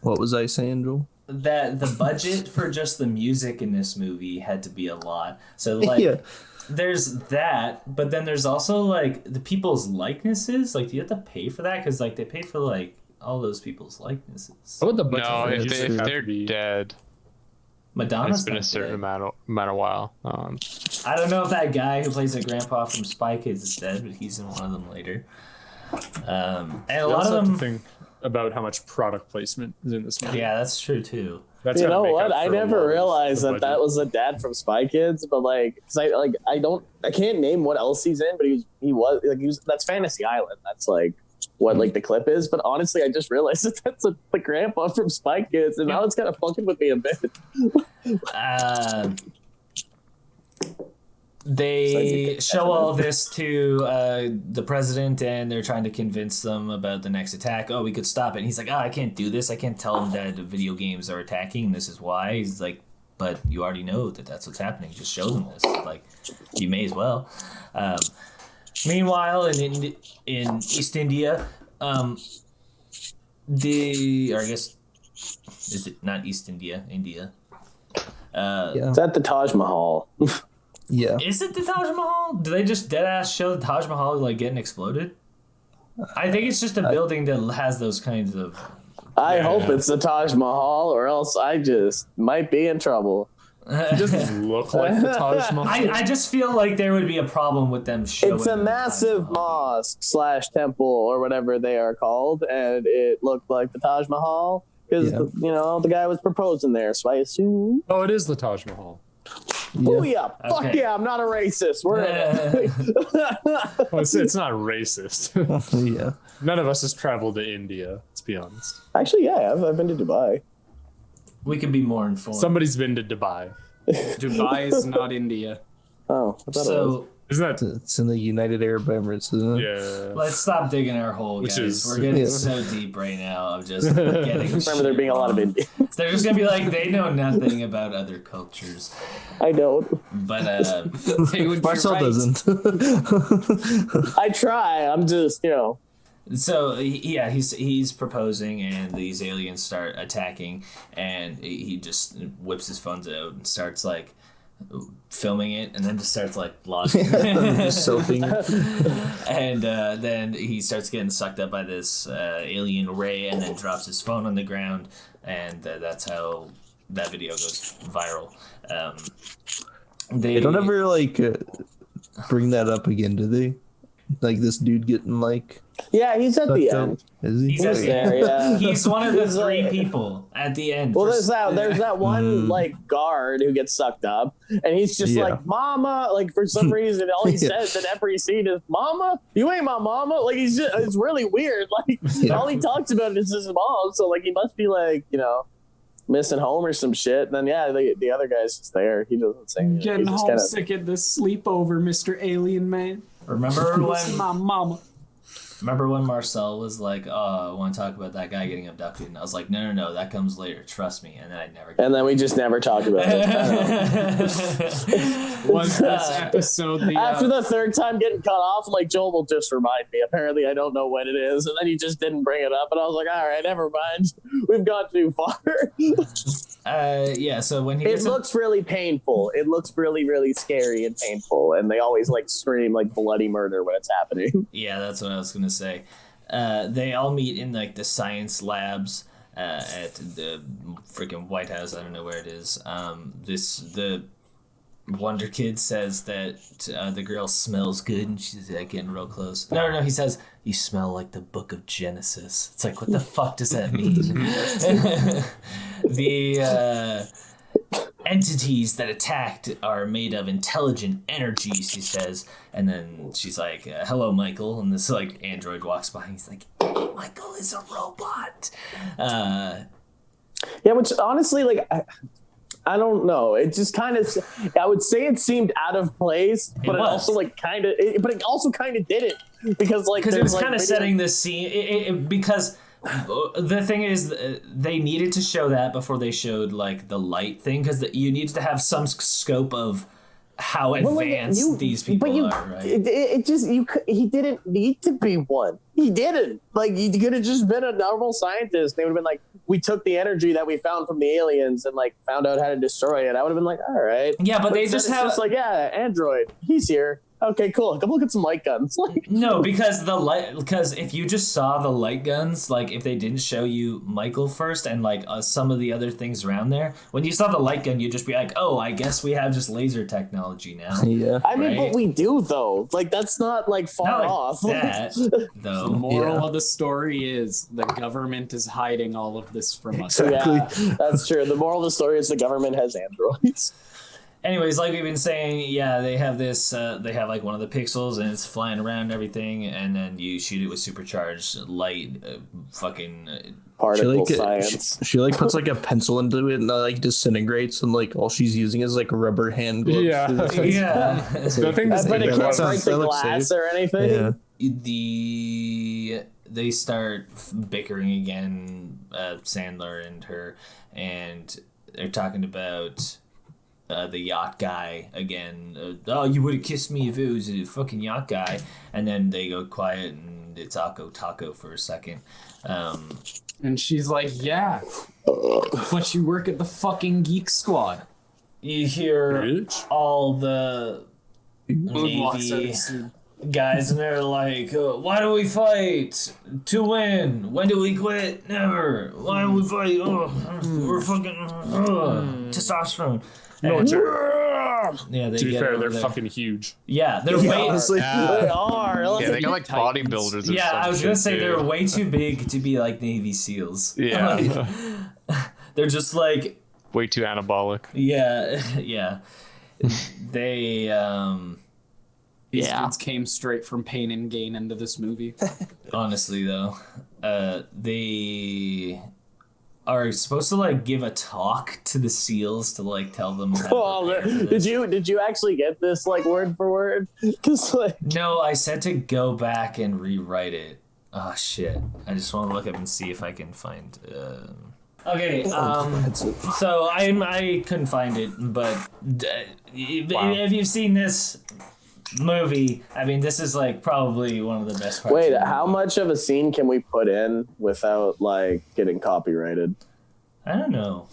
What was I saying, Joel? that the budget for just the music in this movie had to be a lot. So like Yeah. there's that, but then there's also like the people's likenesses. Like, do you have to pay for that? Because like they paid for like all those people's likenesses. What would the budget No, for if, music if have they're to be? dead, Madonna's it's been a not certain dead. amount of while. I don't know if that guy who plays the grandpa from Spy Kids is dead, but he's in one of them later. And a You lot also of have to them. think about how much product placement is in this movie. Yeah, that's true too. That's You gotta know make what? up I for a lot never of realized the that budget. was the dad from Spy Kids, but like, cause I can't name what else he's in, but he was that's Fantasy Island. That's like what like the clip is. But honestly, I just realized that that's the grandpa from Spy Kids, and now it's kind of fucking with me a bit. They show all of this to the president, and they're trying to convince them about the next attack. Oh, we could stop it. And he's like, I can't do this. I can't tell them that video games are attacking, and this is why. He's like, but you already know that that's what's happening. Just show them this. Like, you may as well. Meanwhile, in East India, or I guess, is it not East India? India. Yeah. It's at the Taj Mahal. Yeah. Is it the Taj Mahal? Do they just dead ass show the Taj Mahal like getting exploded? I think it's just a building that has those kinds of. I hope it's the Taj Mahal, or else I just might be in trouble. It doesn't look like the Taj Mahal. I just feel like there would be a problem with them showing. It's a the massive Taj Mahal. mosque / temple or whatever they are called, and it looked like the Taj Mahal because Yeah. the guy was proposing there. So I assume. Oh, it is the Taj Mahal. Oh yeah, fuck Okay. yeah! I'm not a racist. We're in it. Well, it's not racist. Yeah. None of us has traveled to India. Let's be honest. Actually, yeah, I've been to Dubai. We could be more informed. Somebody's been to Dubai. Dubai is not India. Oh, I thought it was. So Isn't that? It's in the United Arab Emirates, isn't it? Yeah. let's stop digging our hole, Which guys. is- We're getting Yeah. so deep right now of just getting. Remember there being a lot of Indians. They're just gonna be like they know nothing about other cultures, I don't. but They would be Marcel right. doesn't. I try. I'm just So yeah, he's proposing, and these aliens start attacking, and he just whips his phones out and starts like filming it, and then just starts like logging. Just soaping. And then he starts getting sucked up by this alien ray, and then drops his phone on the ground, and that's how that video goes viral. They don't ever bring that up again, do they? Like this dude getting Yeah, he's at the sucked end. up? Is he? He's at the there, yeah. He's one of the He's three like- people at the end. Well, for there's that one like guard who gets sucked up, and he's just Yeah. like, "Mama!" Like for some reason, all he Yeah. says in every scene is, "Mama, you ain't my mama." Like it's really weird. Like Yeah. all he talks about is his mom. So like he must be like missing home or some shit. And then the other guy's just there. He doesn't say anything. Getting He's just kinda- homesick at this sleepover, Mr. Alien Man. Remember This is when? my mama. Remember when Marcel was like, "Oh, I want to talk about that guy getting abducted," and I was like, "No, that comes later. Trust me." And then I never. And then we just never talk about it. Was this episode the After the third time getting cut off, like Joel will just remind me. Apparently, I don't know when it is, and then he just didn't bring it up, and I was like, "All right, never mind. We've gone too far." Yeah. So when he It gets looks really painful. It looks really, really scary and painful, and they always like scream like bloody murder when it's happening. yeah, that's what I was gonna say. They all meet in like the science labs at the freaking White House. I don't know where it is. Wonder Kid says that the girl smells good, and she's like getting real close. No, he says, "You smell like the Book of Genesis." It's like, what the fuck does that mean? The entities that attacked are made of intelligent energy, she says. And then she's like, "Hello, Michael." And this like android walks by, and he's like, "Michael is a robot." Yeah, which honestly, like, I don't know. It just kind of, I would say it seemed out of place, but it also like kind of, but it also kind of didn't, because like, it was kind of setting the scene. Because the thing is, they needed to show that before they showed like the light thing, because you needed to have some scope of how advanced these people are, right? It just, he didn't need to be one. He didn't. Like, he could have just been a normal scientist. They would have been like, we took the energy that we found from the aliens and like found out how to destroy it. I would have been like, all right. Yeah, but they just have like, yeah, android, he's here. Okay, cool. Come look at some light guns. Like, no, because if you just saw the light guns, like if they didn't show you Michael first and like some of the other things around there, when you saw the light gun, you'd just be like, oh, I guess we have just laser technology now. Yeah. I mean, but we do though. Like, that's not like far off. That, though. The moral of the story is the government is hiding all of this from us. Exactly. Yeah, that's true. The moral of the story is the government has androids. Anyways, like we've been saying, yeah, they have this, they have like one of the pixels and it's flying around and everything, and then you shoot it with supercharged light, particle science. She like puts like a pencil into it and like disintegrates, and like all she's using is like rubber hand gloves. Yeah. The thing is, but it can't break the glass or anything. Yeah. They start bickering again, Sandler and her, and they're talking about the yacht guy again. Oh, you would have kissed me if it was a fucking yacht guy. And then they go quiet and it's Taco for a second. And she's like, yeah, but you work at the fucking Geek Squad. You hear all the Navy guys and they're like, why do we fight? To win. When do we quit? Never. Why do we fight? We're fucking testosterone. No, yeah, to be fair, they're fucking huge. Yeah, they're way. Honestly, they are. Yeah, they got like bodybuilders. Or yeah, I was gonna say they're way too big to be like Navy SEALs. Yeah, they're just like way too anabolic. Yeah. They These dudes came straight from Pain and Gain into this movie. Honestly, though, they are supposed to like give a talk to the SEALs to like tell them. Did you actually get this like word for word? Cause like no, I said to go back and rewrite it. Oh shit! I just want to look up and see if I can find. Okay, so I couldn't find it, but if you've seen this movie, I mean, this is like probably one of the best parts. Wait, how much of a scene can we put in without like getting copyrighted? I don't know.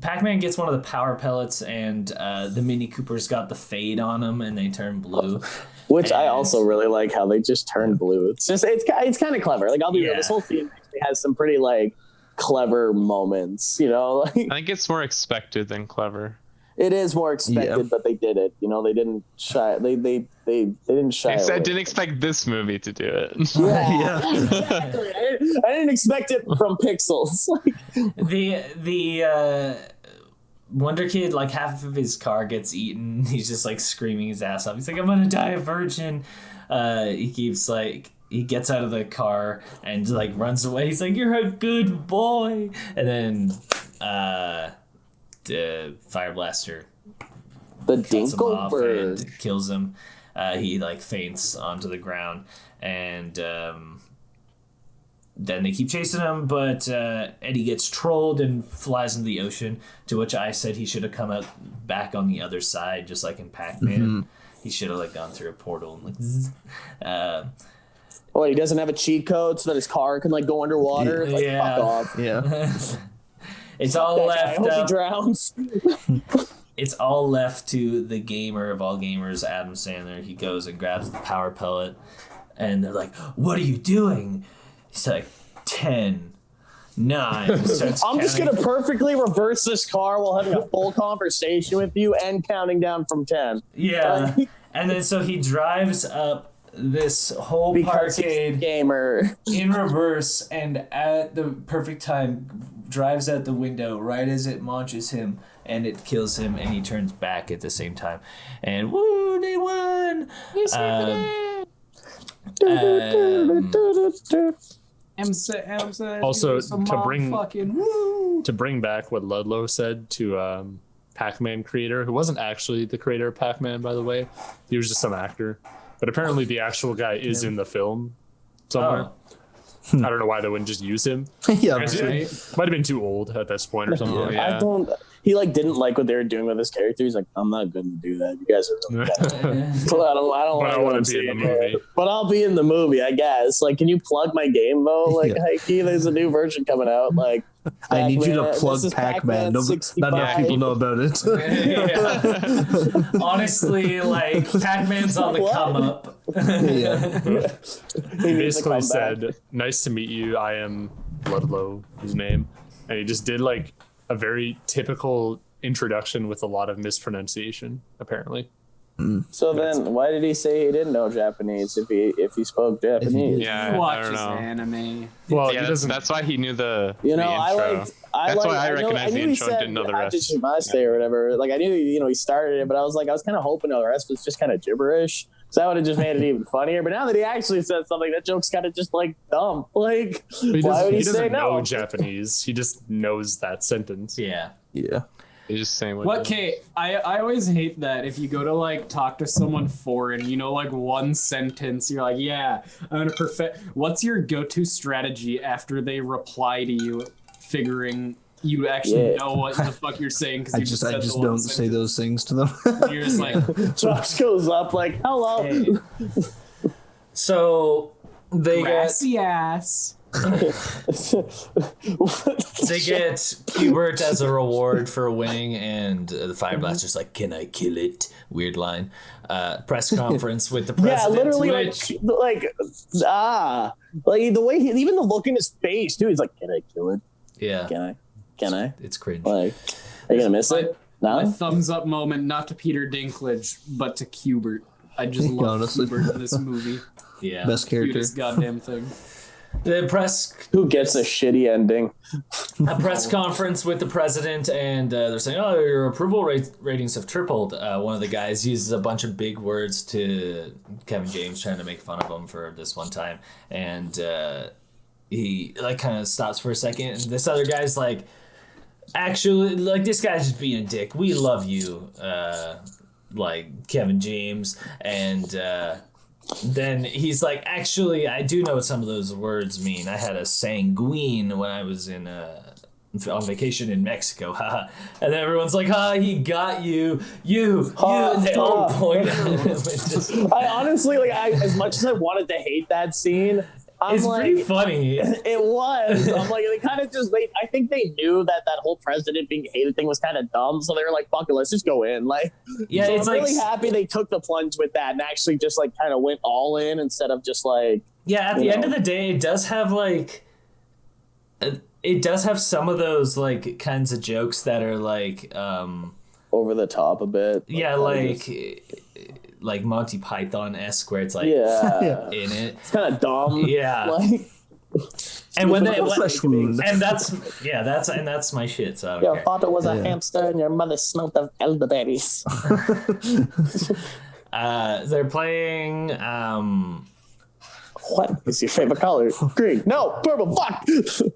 Pac-Man gets one of the power pellets, and the Mini Cooper's got the fade on them, and they turn blue. Which I also really like how they just turn blue. It's just it's kind of clever. Like, I'll be real, this whole scene actually has some pretty like clever moments. You know, like, I think it's more expected than clever. It is more expected, but they did it. You know, they didn't shy. They didn't shy. I didn't expect this movie to do it. Yeah. Exactly. I didn't expect it from Pixels. The Wonder Kid, like half of his car gets eaten. He's just like screaming his ass off. He's like, I'm gonna die a virgin. He keeps like. He gets out of the car and like runs away. He's like, you're a good boy. And then the fire blaster the cuts him off Dinkelberg and kills him. He like faints onto the ground, and then they keep chasing him, but Eddie gets trolled and flies into the ocean, to which I said he should have come out back on the other side, just like in Pac-Man. Mm-hmm. He should have like gone through a portal and like oh, he doesn't have a cheat code so that his car can like go underwater. Like, fuck off. Yeah. It's all left. I hope he drowns. It's all left to the gamer of all gamers, Adam Sandler. He goes and grabs the power pellet, and they're like, "What are you doing?" He's like, 10, 9. I'm just gonna perfectly reverse this car while having a full conversation with you and counting down from 10. Yeah. And then so he drives up this whole Because he's a parkade gamer. in reverse, and at the perfect time drives out the window right as it launches him, and it kills him, and he turns back at the same time. And woo, they won! Also, to bring back what Ludlow said to Pac-Man creator, who wasn't actually the creator of Pac-Man, by the way. He was just some actor. But apparently the actual guy is in the film somewhere. I don't know why they wouldn't just use him. Yeah, Might have been too old at this point or something. Oh, yeah. He like didn't like what they were doing with his character. He's like, I'm not going to do that. You guys are really bad. I don't want to be in the movie. But I'll be in the movie, I guess. Like, can you plug my game though? Like, hey, Key, there's a new version coming out. Like, I need you to plug Pac-Man. Not enough people know about it. Yeah. Honestly, like, Pac-Man's on the come up. He basically said, "Nice to meet you. I am Ludlow," his name, and he just did like a very typical introduction with a lot of mispronunciation, apparently. So then, why did he say he didn't know Japanese if he spoke Japanese? Yeah, I Watches don't know. anime. Well, Yeah, he doesn't. that's why he knew the You know, the intro. That's why I recognized the intro and didn't know the rest. Or whatever. Like I knew, he started it, but I was kind of hoping the rest was just kind of gibberish. So that would have just made it even funnier. But now that he actually said something, that joke's kind of just like dumb. Like, why would he say doesn't know no? Japanese. He just knows that sentence. Yeah. Yeah. He's just saying What, Kate? I always hate that if you go to like talk to someone foreign, like one sentence, you're like, yeah, I'm gonna perfect. What's your go-to strategy after they reply to you, figuring you actually know what the fuck you're saying? Because I just don't say those things to them. You're just like, Josh goes up like, hello. hey, So they grassy ass. They get Hubert as a reward for winning, and the Fire Blaster's like, "Can I kill it?" Weird line. Press conference with the president. Yeah, literally, like the way even the look in his face, too. He's like, "Can I kill it? Yeah, Can I?" It's cringe. Like, are you gonna miss it? My No. thumbs up moment, not to Peter Dinklage, but to Hubert. I just love Honestly. Hubert in this movie. Yeah, Best character. Cutest goddamn thing. the press Who gets a shitty ending? a press conference with the president, and they're saying, "Oh, your approval ratings have tripled." One of the guys uses a bunch of big words to Kevin James, trying to make fun of him for this one time, and he like kind of stops for a second, and this other guy's like, "Actually, like this guy's just being a dick. We love you, like Kevin James," and then he's like, "Actually, I do know what some of those words mean. I had a sanguine when I was on vacation in Mexico." Haha. And then everyone's like, he got you. And they all point at him. I honestly, as much as I wanted to hate that scene, It's pretty funny. It was. I'm like, they kind of just, I think they knew that whole president being hated thing was kind of dumb, so they were like, fuck it, let's just go in. Like, Yeah, so it's I'm really like happy they took the plunge with that and actually just kind of went all in instead of just like. Yeah, at the end of the day, it does have some of those kinds of jokes that are over the top a bit. Yeah, like Monty Python-esque, where it's in it. It's kind of dumb. Yeah. And when they and that's my shit. So your father was a hamster and your mother smelled of elderberries. They're playing. What is your favorite color? Green. No, purple. Fuck.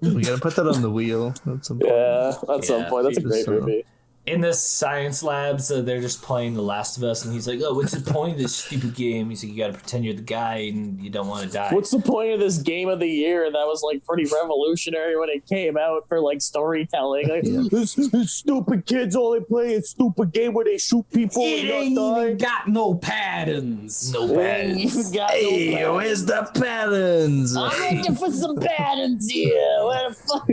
We gotta put that on the wheel at some point. Yeah, at some point. That's a great movie. In the science labs, they're just playing The Last of Us, and he's like, "Oh, what's the point of this stupid game?" He's like, "You gotta pretend you're the guy, and you don't want to die." What's the point of this game of the year? That was pretty revolutionary when it came out for storytelling. This stupid kids only play a stupid game where they shoot people It ain't even got no patterns. No patterns. Hey, where's the patterns? I'm looking for some patterns here. Where the fuck?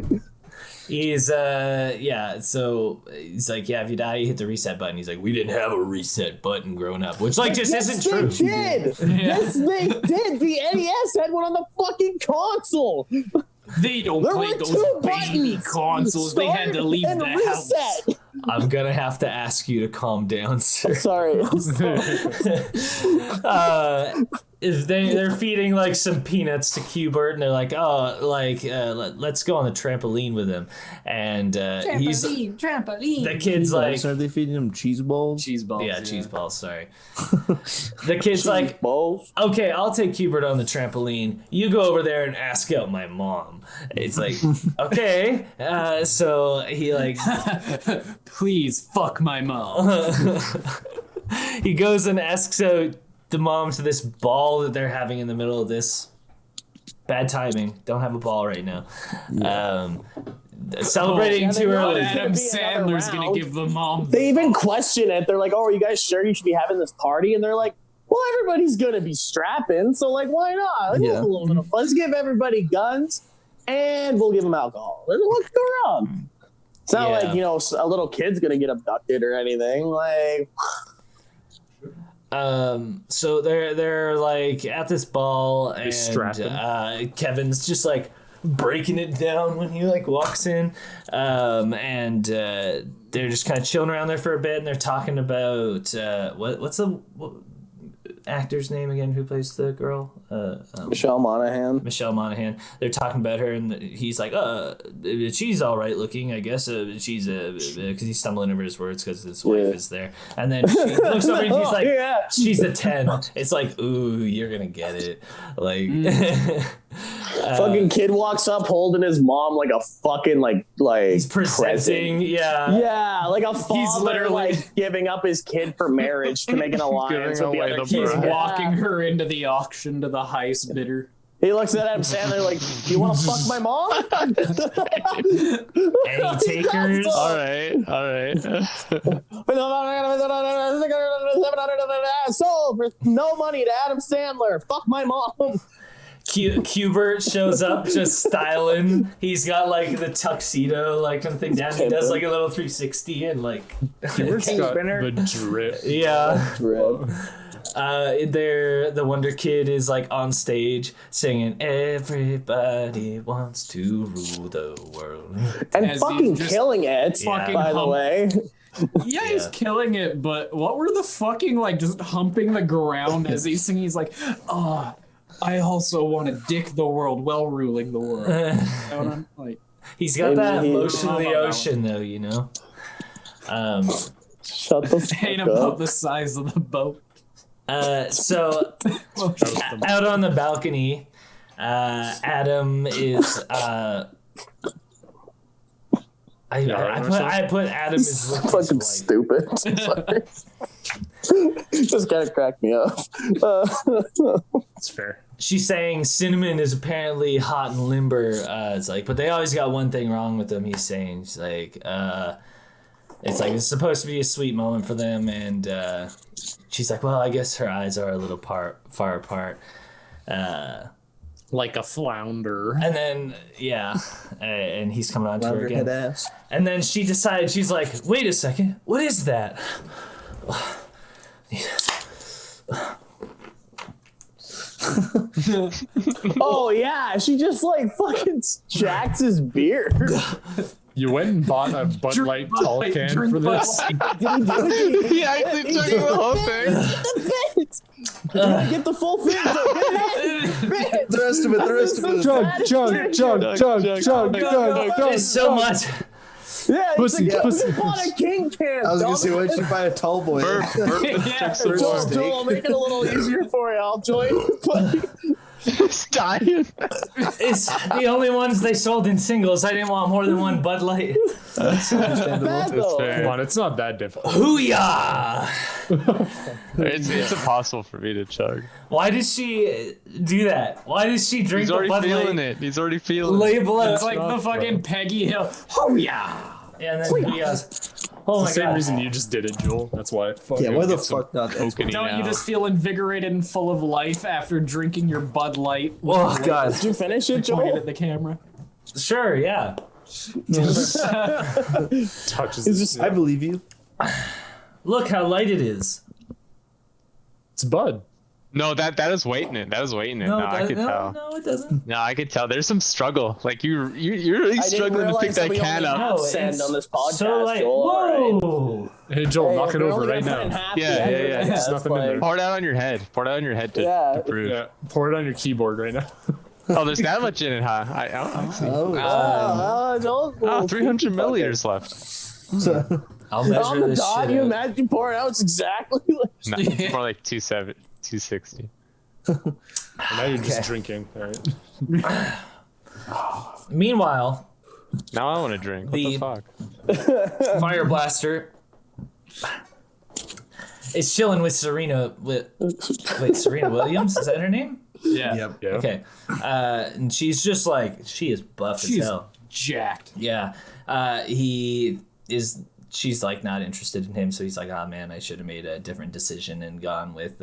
He's so he's like, if you die, you hit the reset button. He's like, "We didn't have a reset button growing up," which just isn't true. They did. Yes, they did. The NES had one on the fucking console. They don't There play were those two baby buttons. consoles. They had to leave and the house. reset. I'm gonna have to ask you to calm down, sir. Sorry. If they're feeding like some peanuts to Q-Bert, and they're like, let's go on the trampoline with him, and Trampoline. the kid's like, Are they feeding him cheese balls? Cheese balls. yeah, cheese balls. Sorry. The kid's like, Balls. okay, I'll take Q-Bert on the trampoline. You go over there and ask out my mom. It's like, okay. So he like, Please fuck my mom. he goes and asks out the mom to this ball that they're having in the middle of this. Bad timing. Don't have a ball right now. Celebrating too early. Adam It's gonna be another Sandler's gonna round. give the mom. They even question it. They're like, "Oh, are you guys sure you should be having this party?" And they're like, "Well, everybody's gonna be strapping, so like, why not? Like, we'll have a little bit of fun. Let's give everybody guns, and we'll give them alcohol. Let's go around." It's not like a little kid's gonna get abducted or anything. Like, So they're like at this ball, and strapping. Kevin's just like breaking it down when he like walks in, and they're just kind of chilling around there for a bit, and they're talking about what's the actor's name again who plays the girl? Michelle Monaghan. Michelle Monaghan. They're talking about her, and he's like, she's all right looking, I guess. She's because he's stumbling over his words because his wife is there. And then she looks over and he's like, she's a 10. It's like, ooh, you're gonna get it. Like, Fucking kid walks up holding his mom like a fucking like he's presenting, present. Yeah, like a father He's literally like giving up his kid for marriage to make an alliance with the other He's kid. walking her into the auction to the highest bidder. He looks at Adam Sandler like, "You want to fuck my mom?" any takers? All right. Sold for no money to Adam Sandler. Fuck my mom. Q-Bert shows up just styling. He's got like the tuxedo like thing down. He does like a little 360 and like Q-Bert's got the drip. yeah. The Wonder Kid is like on stage singing "Everybody Wants to Rule the World" And As fucking he's just killing it, fucking by the way. Yeah, he's killing it, but what were the fucking like just humping the ground as he's singing? He's like, "Oh, I also want to dick the world while ruling the world." You know what I'm like? He's got that Maybe motion of the ocean though, you know. Shut the fuck Ain't up. about the size of the boat. So out on the balcony, Adam is I put Adam is with his Fucking wife. stupid. Sorry. Just gotta crack me up. It's fair. She's saying Cinnamon is apparently hot and limber. It's like, but they always got one thing wrong with them. He's saying, she's like, it's like it's supposed to be a sweet moment for them, and she's like, well, I guess her eyes are a little far apart. Like a flounder. And then and he's coming on to her Flounder again. head ass. And then she decides, she's like, wait a second, what is that? Oh yeah, she just like fucking jacks his beard. You went and bought a Bud Light tall can for this? He actually took the whole thing. Get the full thing. The rest of it. Chug. It's so much. Yeah, Pussy, it's like, pussy. you bought a king can. I was gonna say, why'd you buy a tall boy? Joel, I'll make it a little easier for you. I'll join. He's dying. It's the only ones they sold in singles. I didn't want more than one Bud Light. Bad though. Come on, it's not that difficult. Hoo-yah! It's impossible for me to chug. Why does she do that? Why does she drink He's the already Bud feeling Light? it. He's already feeling it. Label it. It's like the fucking Peggy Hill. Oh yeah. And then hoo-yahs. Oh It's my the same god. reason you just did it, Joel. That's why. Yeah, why the Get some fuck not? Opening Don't you now. just feel invigorated and full of life after drinking your Bud Light? Oh god. Did you finish it, Point it Joel? at the camera. Sure, yeah. Touches It's it. just- I believe you. Look how light it is. It's Bud. No, that is weighting it. That is weighting it. No, I could tell. No, it doesn't. No, I could tell. There's some struggle. Like you're really struggling to pick that can up. No, send on this podcast. So like, Joel, whoa. Hey Joel, knock it we're over only right gonna put in now. half Yeah, the yeah, effort. yeah. There's nothing in there. Pour it out on your head. Pour it out on your head to prove. Yeah, pour it on your keyboard right now. Oh, there's that much in it, huh? I see. Joel, 300 milliliters left. I'll measure on the this dot, shit you out. imagine you pour it out, it's exactly like No, more like 260. Now you're just drinking, right? Meanwhile, Now I want to drink. What the fuck? Fire Blaster is chilling with Serena. Wait, Serena Williams? Is that her name? Yeah. Yep. Yeah. Okay. And she's just like, she is buff as hell. Jacked. Yeah. She's like not interested in him, so he's like, oh man, I should have made a different decision and gone with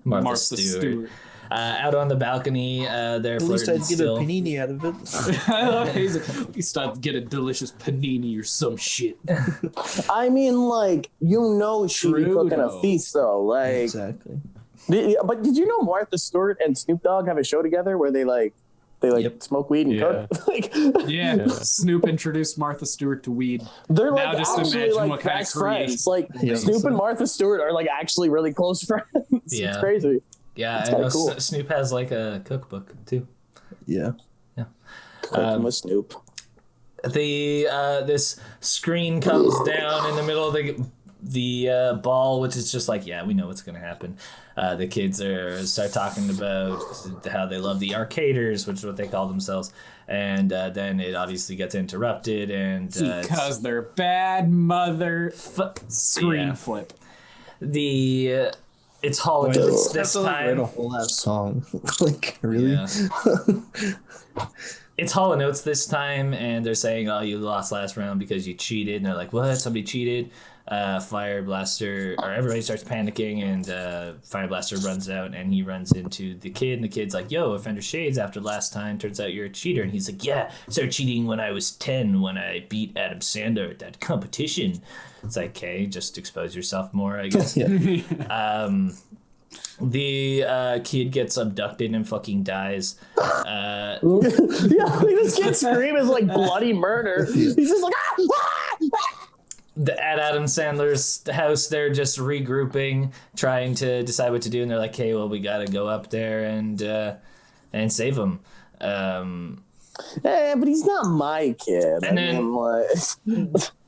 Martha Stewart. Out on the balcony, they're At least flirting I'd get still. a panini out of it. He's like, at least I'd get a delicious panini or some shit. I mean, like, she'd be True, cooking though. a feast, though. Like, Exactly. but did you know Martha Stewart and Snoop Dogg have a show together where they smoke weed and cook? Like, Yeah. Snoop introduced Martha Stewart to weed. they're Now like just actually imagine like what kind of best creation- friends. Like Yeah. Snoop and Martha Stewart are like actually really close friends. Yeah. It's crazy. Yeah, I kinda know cool. Snoop has like a cookbook too. Yeah. Cooking with Snoop. This screen comes down in the middle of the ball, which is just like, yeah, we know what's gonna happen. The kids start talking about how they love the arcaders, which is what they call themselves, and then it obviously gets interrupted, and Because they're bad mother screen Yeah. flip. It's Hall and Oates this Write a time. whole ass song. Like, really? Yeah. It's Hall and Oates this time, and they're saying, "Oh, you lost last round because you cheated." And they're like, "What? Somebody cheated?" Fire Blaster, or everybody starts panicking, and Fire Blaster runs out, and he runs into the kid, and the kid's like, "Yo, Offender Shades, after last time, turns out you're a cheater." And he's like, "Yeah, started cheating when I was 10, when I beat Adam Sandler at that competition." It's like, okay, just expose yourself more, I guess. The kid gets abducted and fucking dies. Yeah, this kid scream is like bloody murder. He's just like At Adam Sandler's house, they're just regrouping, trying to decide what to do, and they're like, "Hey, well, we gotta go up there and save him." but he's not my kid. And then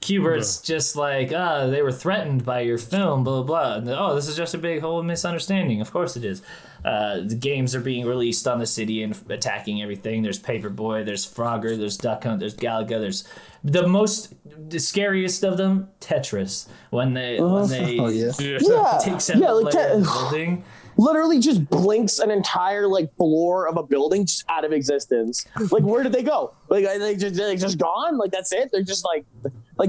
Cubert's just like, they were threatened by your film, blah, blah, blah. And, this is just a big whole misunderstanding. Of course it is. The games are being released on the city and attacking everything. There's Paperboy, there's Frogger, there's Duck Hunt, there's Galaga, there's the scariest of them, Tetris. When they Oh, yeah. takes out like the building. literally just blinks an entire like floor of a building just out of existence. Like, where did they go? Like, they just gone? Like, that's it? They're just like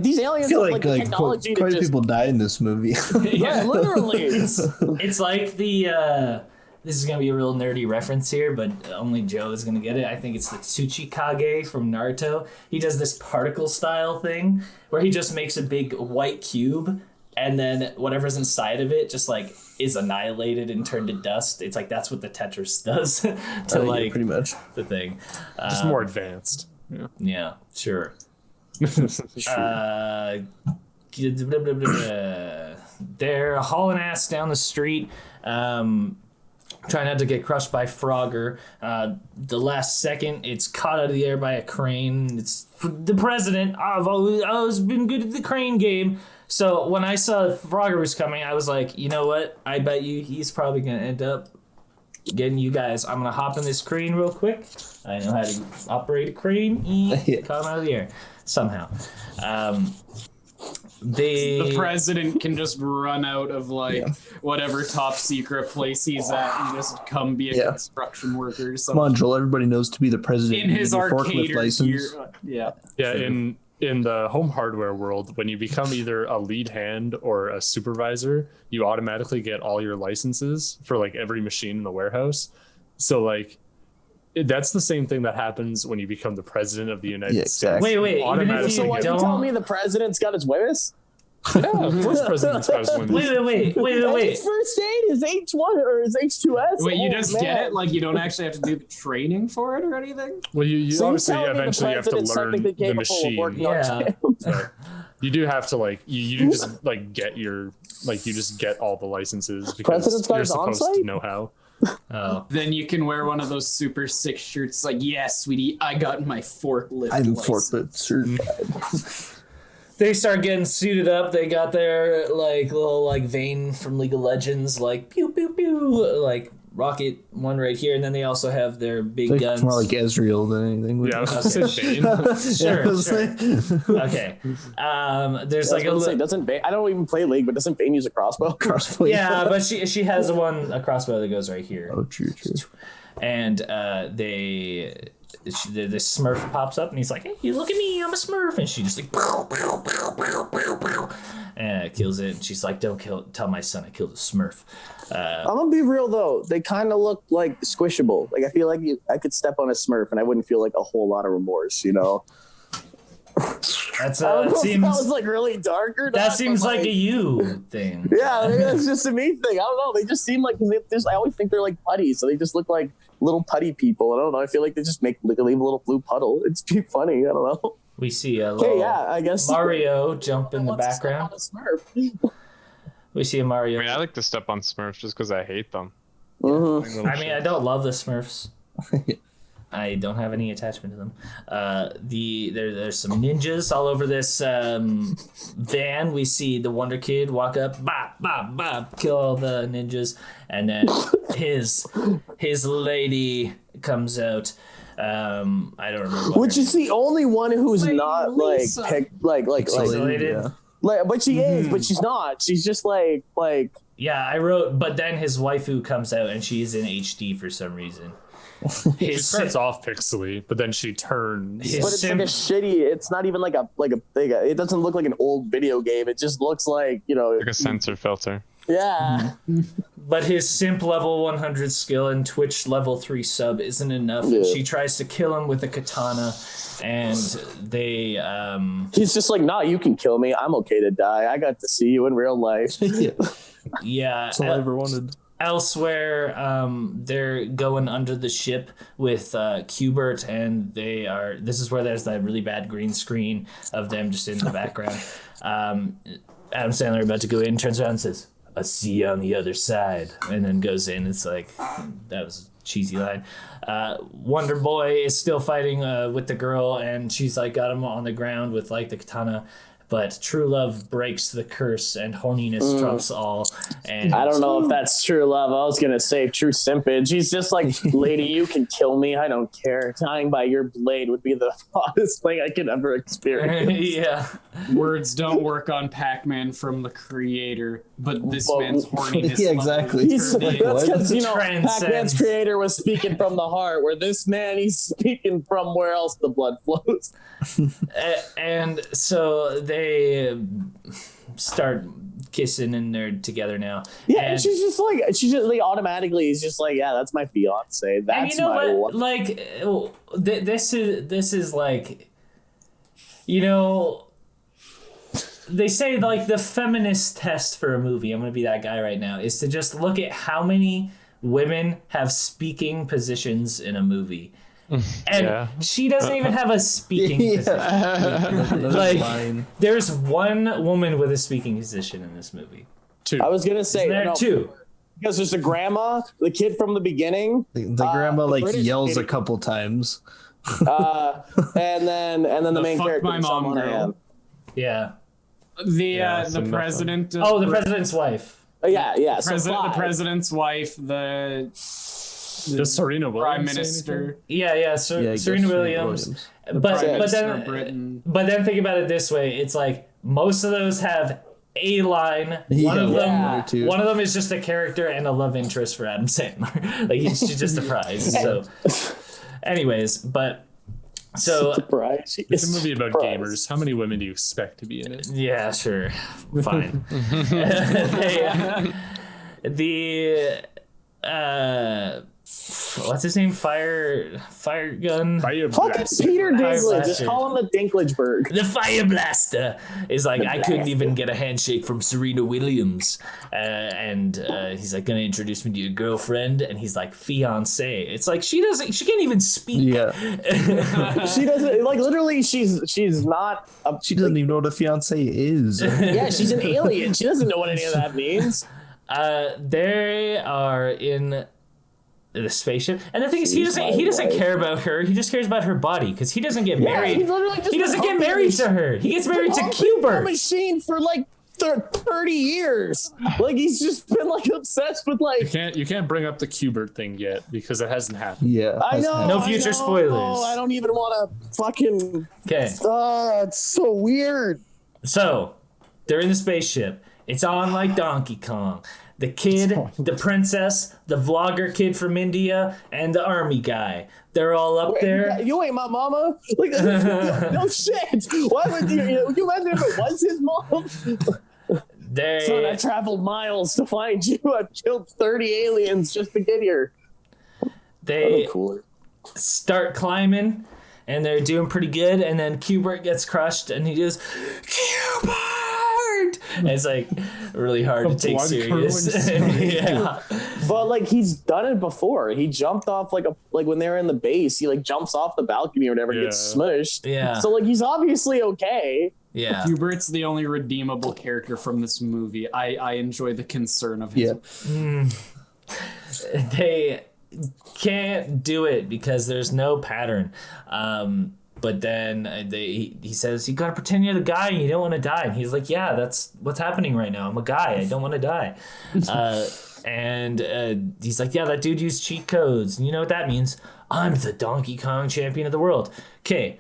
these I aliens feel have like, the technology quite a to few just people died in this movie. yeah, literally. It's like the this is gonna be a real nerdy reference here, but only Joe is gonna get it. I think it's the Tsuchikage from Naruto. He does this particle style thing where he just makes a big white cube, and then whatever's inside of it just like is annihilated and turned to dust. It's like that's what the Tetris does to Yeah, like pretty much. the thing. Just more advanced. Yeah. Yeah, sure. They're hauling ass down the street, trying not to get crushed by Frogger. The last second, it's caught out of the air by a crane. It's the president. I've always been good at the crane game. So when I saw Frogger was coming, I was like, you know what? I bet you he's probably going to end up getting you guys. I'm going to hop in this crane real quick. I know how to operate a crane. Caught him out of the air somehow. The president can just run out of whatever top secret place he's at and just come be a construction worker or something. Come on, Joel. Everybody knows to be the president. In his You need a forklift arcade license. Yeah. Yeah, in the home hardware world, when you become either a lead hand or a supervisor, you automatically get all your licenses for like every machine in the warehouse. So like that's the same thing that happens when you become the president of the United States. exactly. Wait, even if Automatically you So what, you don't... tell me the president's got his whiz? Yeah, of course President's Husband. Wait. His first aid is H1 or is H2S. Wait, you Oh, just man. get it? Like, you don't actually have to do the training for it or anything? Well, you So you're obviously telling me the eventually have to president's learn technically the capable of machine. working on Yeah. jams? So you do have to like you just like get your like you just get all the licenses because President's got you're his supposed on-site? to know how. Oh. Then you can wear one of those super sick shirts like, yeah, sweetie, I got my forklift I'm license. forklift certified. They start getting suited up. They got their like little like Vayne from League of Legends, like pew pew pew, like rocket one right here, and then they also have their big Like, guns. more like Ezreal than anything. Yeah, I was gonna say Dayne. Sure. Okay. There's like a I don't even play League, but doesn't Vayne use a crossbow? Crossplay. yeah, but she has a crossbow that goes right here, Oh, true. and the Smurf pops up and he's like, "Hey, you look at me, I'm a Smurf," and she just like pow, pow, pow, pow, pow, pow, and kills it. And she's like, "Don't tell my son I killed a Smurf." I'm gonna be real though. They kind of look like squishable. Like I feel like I could step on a Smurf and I wouldn't feel like a whole lot of remorse. You know. That's I don't know if seems that was like really dark or that not, seems but, like a you thing. Yeah, maybe that's just a me thing. I don't know. They just seem like I always think they're like putty, so they just look like little putty people. I don't know. I feel like they just leave a little blue puddle. It's be funny. I don't know. We see a little Okay, yeah, I guess Mario jump in the Wants to step background. on a Smurf. We see a Mario. I mean, I like to step on Smurfs just because I hate them. Mhm. I mean, I don't love the Smurfs. I don't have any attachment to them. There's some ninjas all over this van. We see the Wonder Kid walk up, bop, bop, bop, kill all the ninjas, and then his lady comes out. I don't remember. What Which her is the only one who's Wait, not Lisa. like picked like Isolated. like, but she is, but she's not. She's just like Yeah, I wrote, but then his waifu comes out and she's in HD for some reason. She starts off pixely, but then she turns. His but it's sim- like a shitty. It's not even like a thing. It doesn't look like an old video game. It just looks like Like a sensor filter. yeah. But his simp level 100 skill and Twitch level 3 sub isn't enough. Yeah. She tries to kill him with a katana, and they He's just like, nah, you can kill me. I'm okay to die. I got to see you in real life. yeah. That's all I ever wanted. Elsewhere, they're going under the ship with Qbert, and this is where there's that really bad green screen of them just in the background. Adam Sandler about to go in, turns around and says, "I'll see you on the other side," and then goes in. It's like, that was a cheesy line. Wonder Boy is still fighting with the girl, and she's like got him on the ground with like the katana. But true love breaks the curse, and horniness trumps all. And I don't know if that's true love. I was gonna say true simpage. He's just like, lady, you can kill me. I don't care. Dying by your blade would be the hottest thing I could ever experience. yeah. Words don't work on Pac-Man from the creator, but this Well, man's horniness. yeah, level exactly. is That's What? because Transcends. Pac-Man's creator was speaking from the heart, where this man he's speaking from where else the blood flows. And so they start kissing, and they're together now. Yeah, and and she's just like automatically is just like, yeah, that's my fiance. That's and you know my what? wife. Like, this is like, you know, they say like the feminist test for a movie. I'm gonna be that guy right now. Is to just look at how many women have speaking positions in a movie. And Yeah. she doesn't even have a speaking position. That's Like, fine. there's one woman with a speaking position in this movie. Two. I was gonna say Isn't there no, two? because there's a grandma, the kid from the beginning, The grandma the like British yells a lady. couple times. and then the main fuck character. my mom Salman girl. Khan. Yeah. The some president. Of Oh, the president's wife. Yeah. So president, the five. president's wife, the Does Serena Williams prime say minister, Yeah, Yeah, I Serena guess Williams. the But prime but minister of then Britain. but then think about it this way: it's like most of those have a line. One of Yeah, them, one or two. one of them is just a character and a love interest for Adam Sandler. Like she's just a prize. So, anyways, but so Surprise. It's a movie about Surprise. gamers. How many women do you expect to be in it? yeah, sure, fine. They, what's his name? Fire gun. Fire Fucking blaster. Peter Fire Dinklage. Just blaster. call him the Dinklageberg. The fire blaster is like, I couldn't even get a handshake from Serena Williams, and he's like, gonna introduce me to your girlfriend, and he's like, fiance. It's like she can't even speak. Yeah. She doesn't like literally. She's not. She doesn't even know what a fiance is. Yeah, she's an alien. She doesn't know what any of that means. They are in the spaceship, and the thing is, he doesn't care about her. He just cares about her body because he doesn't get married. he's literally just He doesn't get married to her. He gets married to a Cubert. machine for like 30 years. Like he's just been like obsessed with like. You can't bring up the Cubert thing yet because it hasn't happened. Yeah. I know. No future spoilers. I don't even want to fucking. Okay, It's so weird. so they're in the spaceship. It's on like Donkey Kong. The kid, the princess, the vlogger kid from India, and the army guy. They're all up there. You ain't my mama. Like, no shit. Why would you imagine if it was his mom? Son, I They traveled miles to find you. I've killed 30 aliens just to get here. Cooler. start climbing, and they're doing pretty good. And then Cubert gets crushed, and he just Cubert. And it's like really hard to take serious. Yeah. But like he's done it before. He jumped off like when they were in the base, he like jumps off the balcony or whatever, and gets smushed. Yeah. So like he's obviously okay. Yeah. Hubert's the only redeemable character from this movie. I enjoy the concern of his. They can't do it because there's no pattern. But then he says, you gotta pretend you're the guy and you don't want to die. And he's like, yeah, that's what's happening right now. I'm a guy. I don't want to die. And he's like, yeah, that dude used cheat codes. And you know what that means? I'm the Donkey Kong champion of the world. Okay,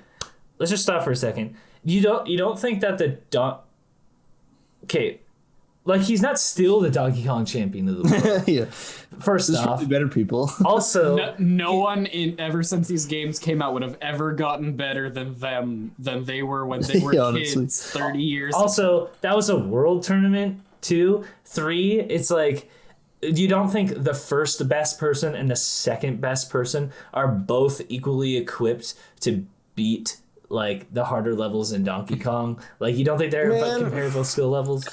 let's just stop for a second. You don't think that okay, like he's not still the Donkey Kong champion of the world. Yeah. First There's off, probably better people. also No one ever since these games came out would have ever gotten better than they were when they were Honestly. kids 30 years Also, that was a world tournament, 2. 3, it's like, you don't think the first best person and the second best person are both equally equipped to beat, like, the harder levels in Donkey Kong? Like, you don't think they're comparable skill levels?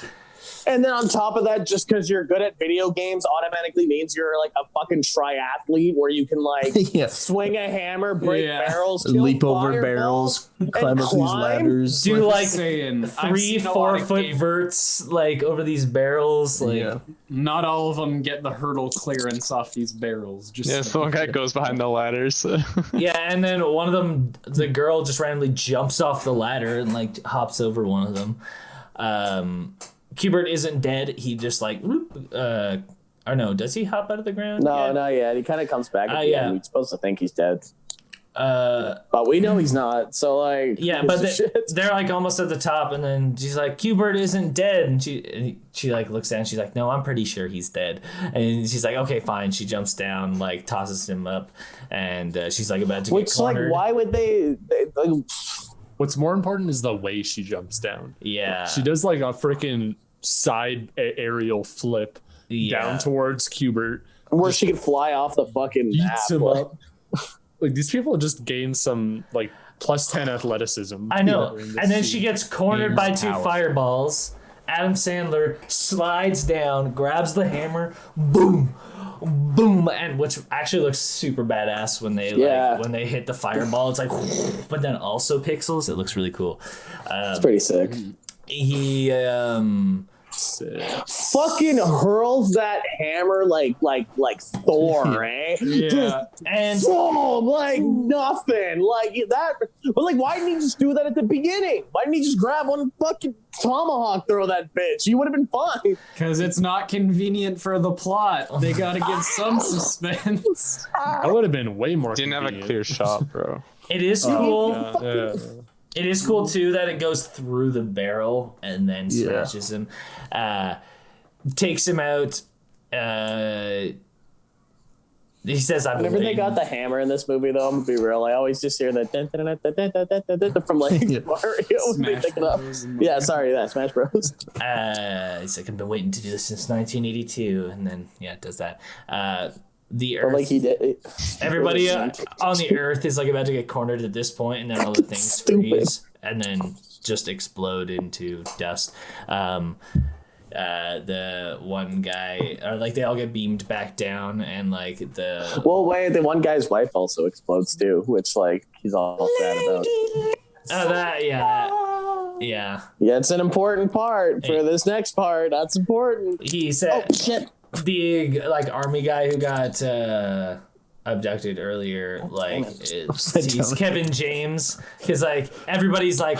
And then on top of that, just because you're good at video games automatically means you're like a fucking triathlete where you can like swing a hammer, break barrels, kill leap over fireballs, barrels, climb up these ladders. Do like saying, 3-4 foot verts like over these barrels, like not all of them get the hurdle clearance off these barrels. Just the one guy goes behind the ladders. yeah, and then one of them, the girl just randomly jumps off the ladder and like hops over one of them. Cubert isn't dead. He just like, or no, does he hop out of the ground? No, not yet. He kind of comes back at the end. We're supposed to think he's dead. But we know he's not. So like, yeah, but they're like almost at the top, and then she's like, Cubert isn't dead, and she like looks down. She's like, no, I'm pretty sure he's dead. And she's like, okay, fine. She jumps down, like tosses him up, and she's like about to get cornered. Like, why would they What's more important is the way she jumps down. Yeah, she does like a freaking side aerial flip down towards Cubert, where she could fly off the fucking beats him up. Like these people just gain some like +10 athleticism. I know. And then she gets cornered by 2 fireballs. Adam Sandler slides down, grabs the hammer, boom, boom, and which actually looks super badass when they when they hit the fireball. It's like, but then also pixels. It looks really cool. It's pretty sick. He fucking hurls that hammer like Thor, eh? Yeah. And boom, like nothing, like that. But like, why didn't he just do that at the beginning? Why didn't he just grab one fucking tomahawk, throw that bitch? You would have been fine. Because it's not convenient for the plot. They gotta give some suspense. That would have been way more. Didn't have a clear shot, bro. It is cool. It is cool too that it goes through the barrel and then smashes him, takes him out. He says, "I." Whenever they got the hammer in this movie, though, I'm gonna be real. I always just hear that from like Mario when they pick it up. Yeah, sorry, that Smash Bros. He's like, "I've been waiting to do this since 1982," and then it does that. the But Earth. like he did. Everybody on the Earth is like about to get cornered at this point, and then all the things Stupid. freeze and then just explode into dust. The one guy, or like they all get beamed back down, and like the Well, wait, the one guy's wife also explodes too, which like he's all sad about. Yeah. Yeah, it's an important part for this next part. That's important. He said Oh shit! the like army guy who got abducted earlier, like he's Kevin James, because like everybody's like,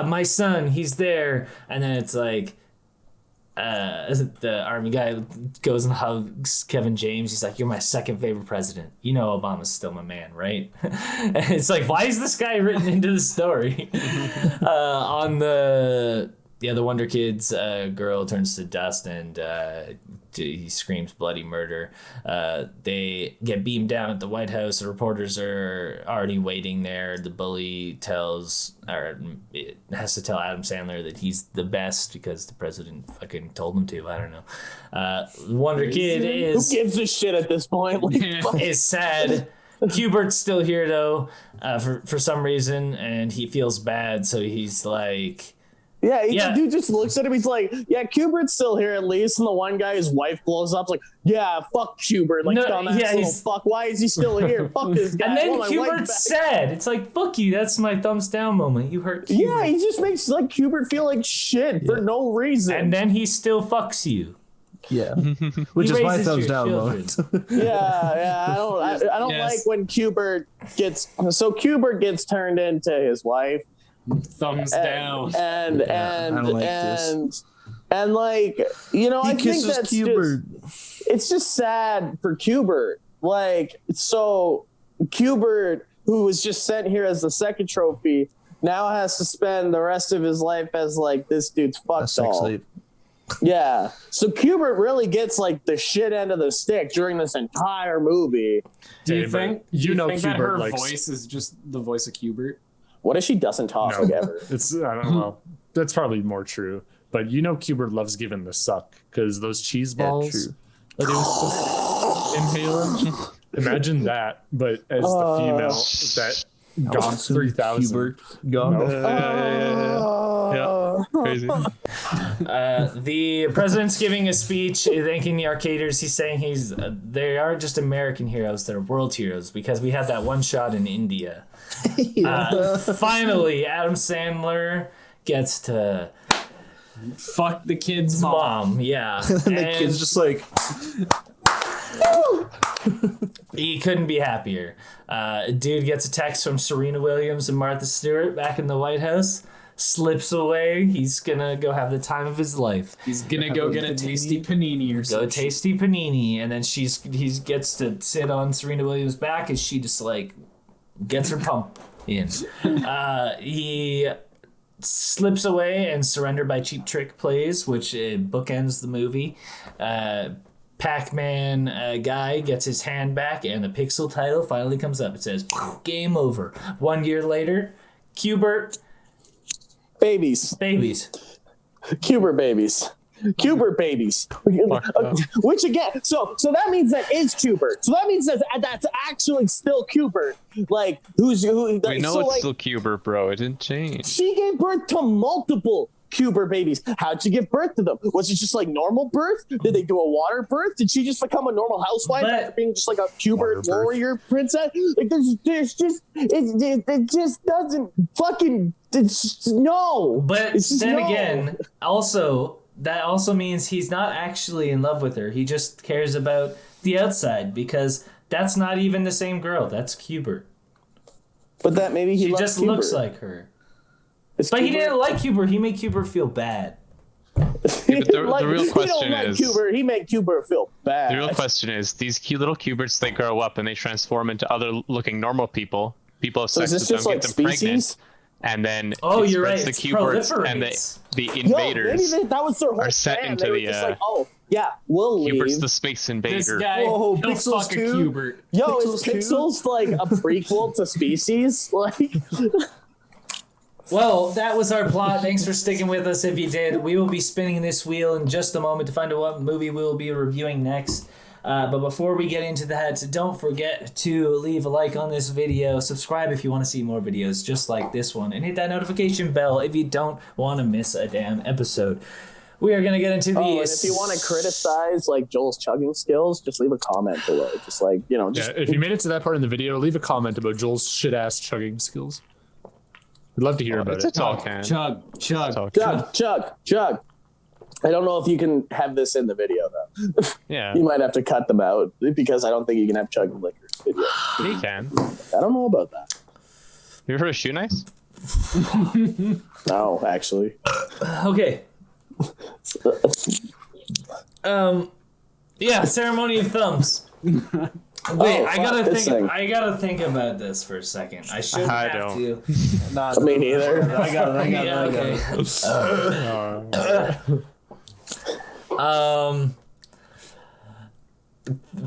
my son, he's there, and then it's like the army guy goes and hugs Kevin James. He's like, "You're my second favorite president. You know Obama's still my man, right?" And it's like, why is this guy written into the story? On the Wonder Kids girl turns to dust, and he screams bloody murder. They get beamed down at the White House. The reporters are already waiting there. The bully has to tell Adam Sandler that he's the best because the president fucking told him to. I don't know. Wonder Kid is... Who gives a shit at this point? Like, is sad. Cubert's still here though, for some reason, and he feels bad, so he's like... Yeah, the dude just looks at him. He's like, "Yeah, Kubert's still here at least." And the one guy, his wife blows up, like, "Yeah, fuck Kubert, like dumbass little fuck. Why is he still here? Fuck this guy." And then Kubert's sad. It's like, "Fuck you. That's my thumbs down moment. You hurt Kubert." Yeah, he just makes like Kubert feel like shit for no reason. And then he still fucks you. Yeah, which is my thumbs down moment. Yeah. I don't like when Kubert gets turned into his wife. Thumbs down. And I don't like this. And like, you know, He I think kisses that's Kubert. it's just sad for Kubert. Like, so Kubert, who was just sent here as the second trophy, now has to spend the rest of his life as like this dude's fuck doll. Yeah. So Kubert really gets like the shit end of the stick during this entire movie. Do you think that her Kubert voice is just the voice of Kubert? What if she doesn't talk like ever? It's I don't know. That's probably more true. But you know, Kubert loves giving the suck because those cheese balls that he was inhaling. Imagine that, but as the female that gone 3000. Yeah, crazy. The president's giving a speech thanking the arcaders. He's saying they aren't just American heroes, they're world heroes because we had that one shot in India. Finally, Adam Sandler gets to fuck the kid's mom. Yeah. And the kid's just like... He couldn't be happier. Dude gets a text from Serena Williams and Martha Stewart back in the White House. Slips away. He's gonna go have the time of his life. He's gonna go get a tasty panini or something. Go tasty panini, and then he gets to sit on Serena Williams' back as she just like gets her pump in. He slips away, and Surrender by Cheap Trick plays, which bookends the movie. Pac-Man guy gets his hand back, and the pixel title finally comes up. It says, "Game over." 1 year later, Kubert. Babies. Kubert babies. Kubert babies. Which again, so that means that is Kubert. So that means that's actually still Kubert. Like who? We know it's still Kubert, bro. It didn't change. She gave birth to multiple Kubert babies. How'd she give birth to them? Was it just like normal birth? Did they do a water birth? Did she just become a normal housewife after being just like a Kubert warrior princess? Like there's just it just doesn't fucking no. But then again, also that also means he's not actually in love with her. He just cares about the outside because that's not even the same girl. That's Kubert. But that maybe he just Kubert. looks like her. But he didn't like Kubert. He made Kubert feel bad. Yeah, the real question is... Kubert. He made Kubert feel bad. The real question is, these cute little Kuberts, they grow up and they transform into other-looking normal people. People have sex with them, get them pregnant, and then you're right. the Kuberts and the invaders that was their whole are set plan. into they were the... just like, we'll leave. Kubert's the space invader. This guy, Whoa, he'll Pixels fuck a 2? Kubert. Yo, Pixels is 2? Pixels like a prequel to Species? Like... Well, that was our plot. Thanks for sticking with us if you did. We will be spinning this wheel in just a moment to find out what movie we will be reviewing next. But before we get into that, don't forget to leave a like on this video, subscribe if you want to see more videos just like this one, and hit that notification bell if you don't want to miss a damn episode. We are going to get into the... and if you want to criticize like Joel's chugging skills, just leave a comment below. Just like, just... Yeah, if you made it to that part in the video, leave a comment about Joel's shit-ass chugging skills. We'd love to hear about it. It's all can. Chug. Chug. I don't know if you can have this in the video, though. Yeah. You might have to cut them out because I don't think you can have chugging liquor video. He can. I don't know about that. You ever heard of shoe nice? No, actually. Okay. Yeah, ceremony of thumbs. Wait, I gotta think about this for a second. I shouldn't have to. Not me neither. I got it. Okay.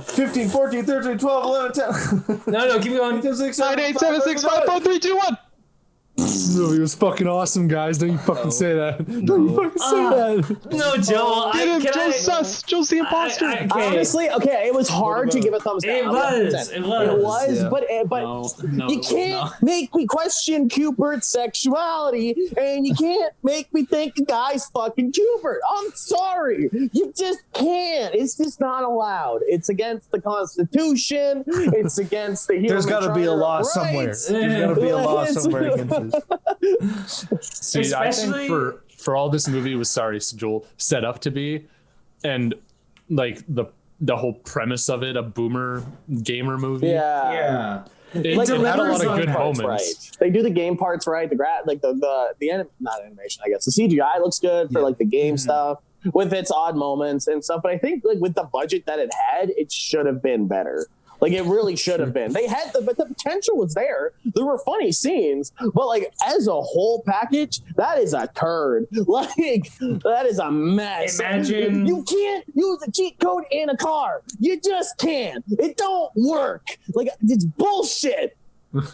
15, 14, 13, 12, 11, 10. No, keep going. 9, 8, 7, 6, 5, 4, 3, 2, 1. This movie was fucking awesome, guys. Don't you fucking say that. Don't you fucking say that. No, Joel. Get him. Joel's sus. Joel's the imposter. Honestly, it was hard to give a thumbs down. It was, yeah. but you can't make me question Cubert's sexuality, and you can't make me think a guy's fucking Cubert. I'm sorry. You just can't. It's just not allowed. It's against the Constitution. It's against the human There's got to be a law somewhere. rights. There's got to be a law somewhere against this. See, Especially... I think for all this movie was, Joel, set up to be, and like the whole premise of it, a boomer gamer movie. Yeah. It had a lot of good moments. Right. They do the game parts right. Not animation, I guess. The CGI looks good for like the game stuff with its odd moments and stuff. But I think like with the budget that it had, it should have been better. Like it really should have been. They had but the potential was there. There were funny scenes, but like as a whole package, that is a turd. Like that is a mess. Imagine you can't use a cheat code in a car. You just can't. It don't work. Like it's bullshit.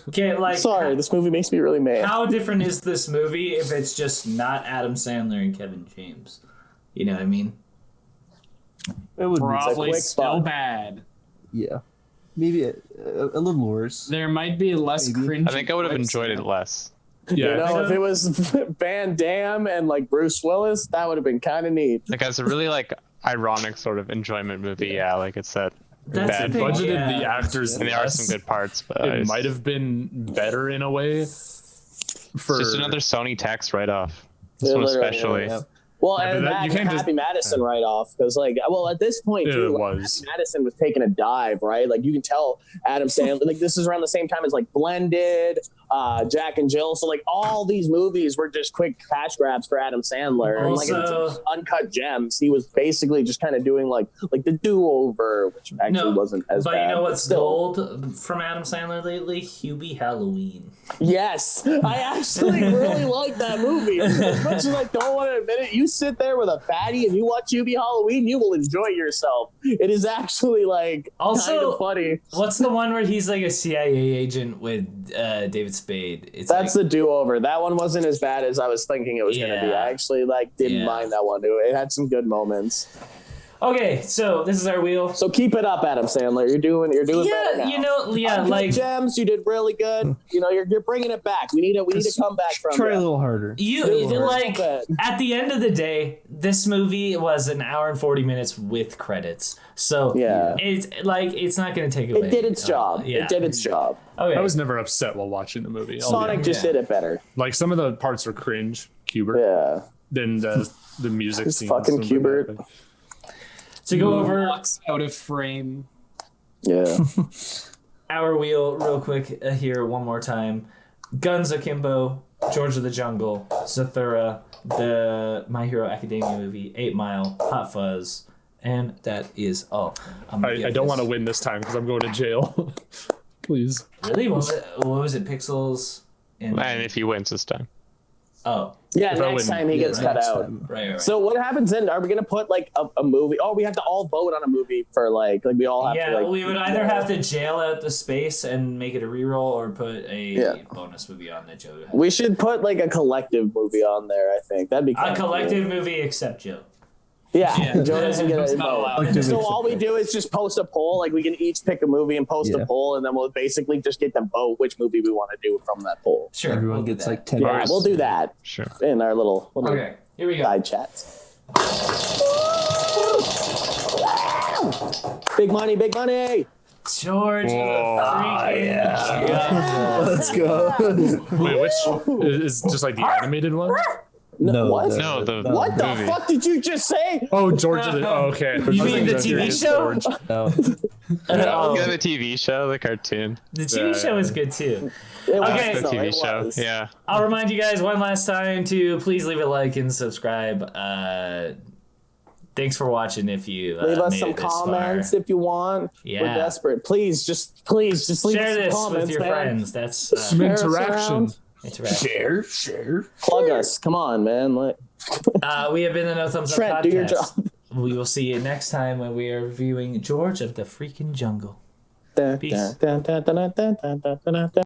Okay, like sorry, this movie makes me really mad. How different is this movie if it's just not Adam Sandler and Kevin James? You know what I mean? It would probably be still bad. Yeah. Maybe a little worse. There might be less cringe. I think I would have enjoyed it less. Yeah, if it was Van Damme and like Bruce Willis, that would have been kind of neat. Like as a really like ironic sort of enjoyment movie. Yeah, like it's that That's bad the thing, budgeted the actors. and there are some good parts, but It might have been better in a way. it's just another Sony tax write-off. This Yeah, one literally, especially. yeah. Well, Yeah, and but that you can't Happy just- Madison right off because, like, at this point Yeah, too, it like, was. Happy Madison was taking a dive, right? Like, you can tell Adam Sandler. Like, this is around the same time as like Blended, Jack and Jill. So, like, all these movies were just quick cash grabs for Adam Sandler. And, like, Also- Uncut Gems, he was basically just kind of doing like the do-over, which actually wasn't as but bad. you know what's still. gold from Adam Sandler lately? Hubie Halloween. Yes, I actually really like that movie. As much as I don't want to admit it, you sit there with a fatty and you watch Hubie Halloween, you will enjoy yourself. It is actually like Also, kind of funny. What's the one where he's like a CIA agent with David Spade? It's That's the do-over. That one wasn't as bad as I was thinking it was going to be. I actually didn't mind that one too. It had some good moments. Okay, so this is our wheel. So keep it up, Adam Sandler. You're doing better now. Uncut like Gems, you did really good. You know, you're bringing it back. We need to come back from Try you. a little harder. you like at the end of the day, this movie was an hour and 40 minutes with credits. So Yeah. it's not going to take away. It did its job. Yeah. It did its job. Okay. I was never upset while watching the movie. Sonic just did it better. Like some of the parts are cringe, Cubert. Yeah. Then the music It's scene. fucking Cubert. to go over Walks out of frame. Yeah. our wheel real quick here one more time. Guns Akimbo, George of the Jungle, Zathura, the My Hero Academia movie, 8 Mile, Hot Fuzz, and that is all. I don't want to win this time because I'm going to jail. Please. Really? What was it? Pixels? And if he wins this time. Oh. Yeah, If I next win- time he gets cut out. Right. So what happens then? Are we gonna put like a movie? Oh, we have to all vote on a movie for like we all have to. Yeah, like, we would either have to jail out the space and make it a reroll, or put a bonus movie on that Joe. We should put like a collective movie on there. I think that'd be A kinda collective cool. movie except Joe. Yeah, Joe doesn't get Joe's a not vote. allowed. So all we do is just post a poll. Like we can each pick a movie and post a poll, and then we'll basically just get to vote which movie we want to do from that poll. Sure. Everyone we'll do gets that. like 10. Yeah, we'll do that. Sure. In our little Okay, here we go. side chats. Big money, big money. George with a freaking gun. Let's go. Wait, which is just like the animated one? No, what? No, the What the movie. fuck did you just say? Oh, George. Oh, okay. You mean the TV show? No. Oh, Yeah, the TV show, the cartoon. the TV show is good too. It was, Okay. The though, TV it show. was. Yeah. I'll remind you guys one last time to please leave a like and subscribe. Thanks for watching. If you Leave us made some it this comments far. if you want. Yeah. We're desperate. Please just leave Share us some this comments, with your man. friends. That's Some Share us interaction. around. interaction. Share. Plug us. Come on, man. Like, We have been the No Thumbs Up Trent, podcast. do your job. We will see you next time when we are reviewing George of the Freaking Jungle. Dun, Peace. dun, dun, dun, dun, dun, dun, dun, dun, dun.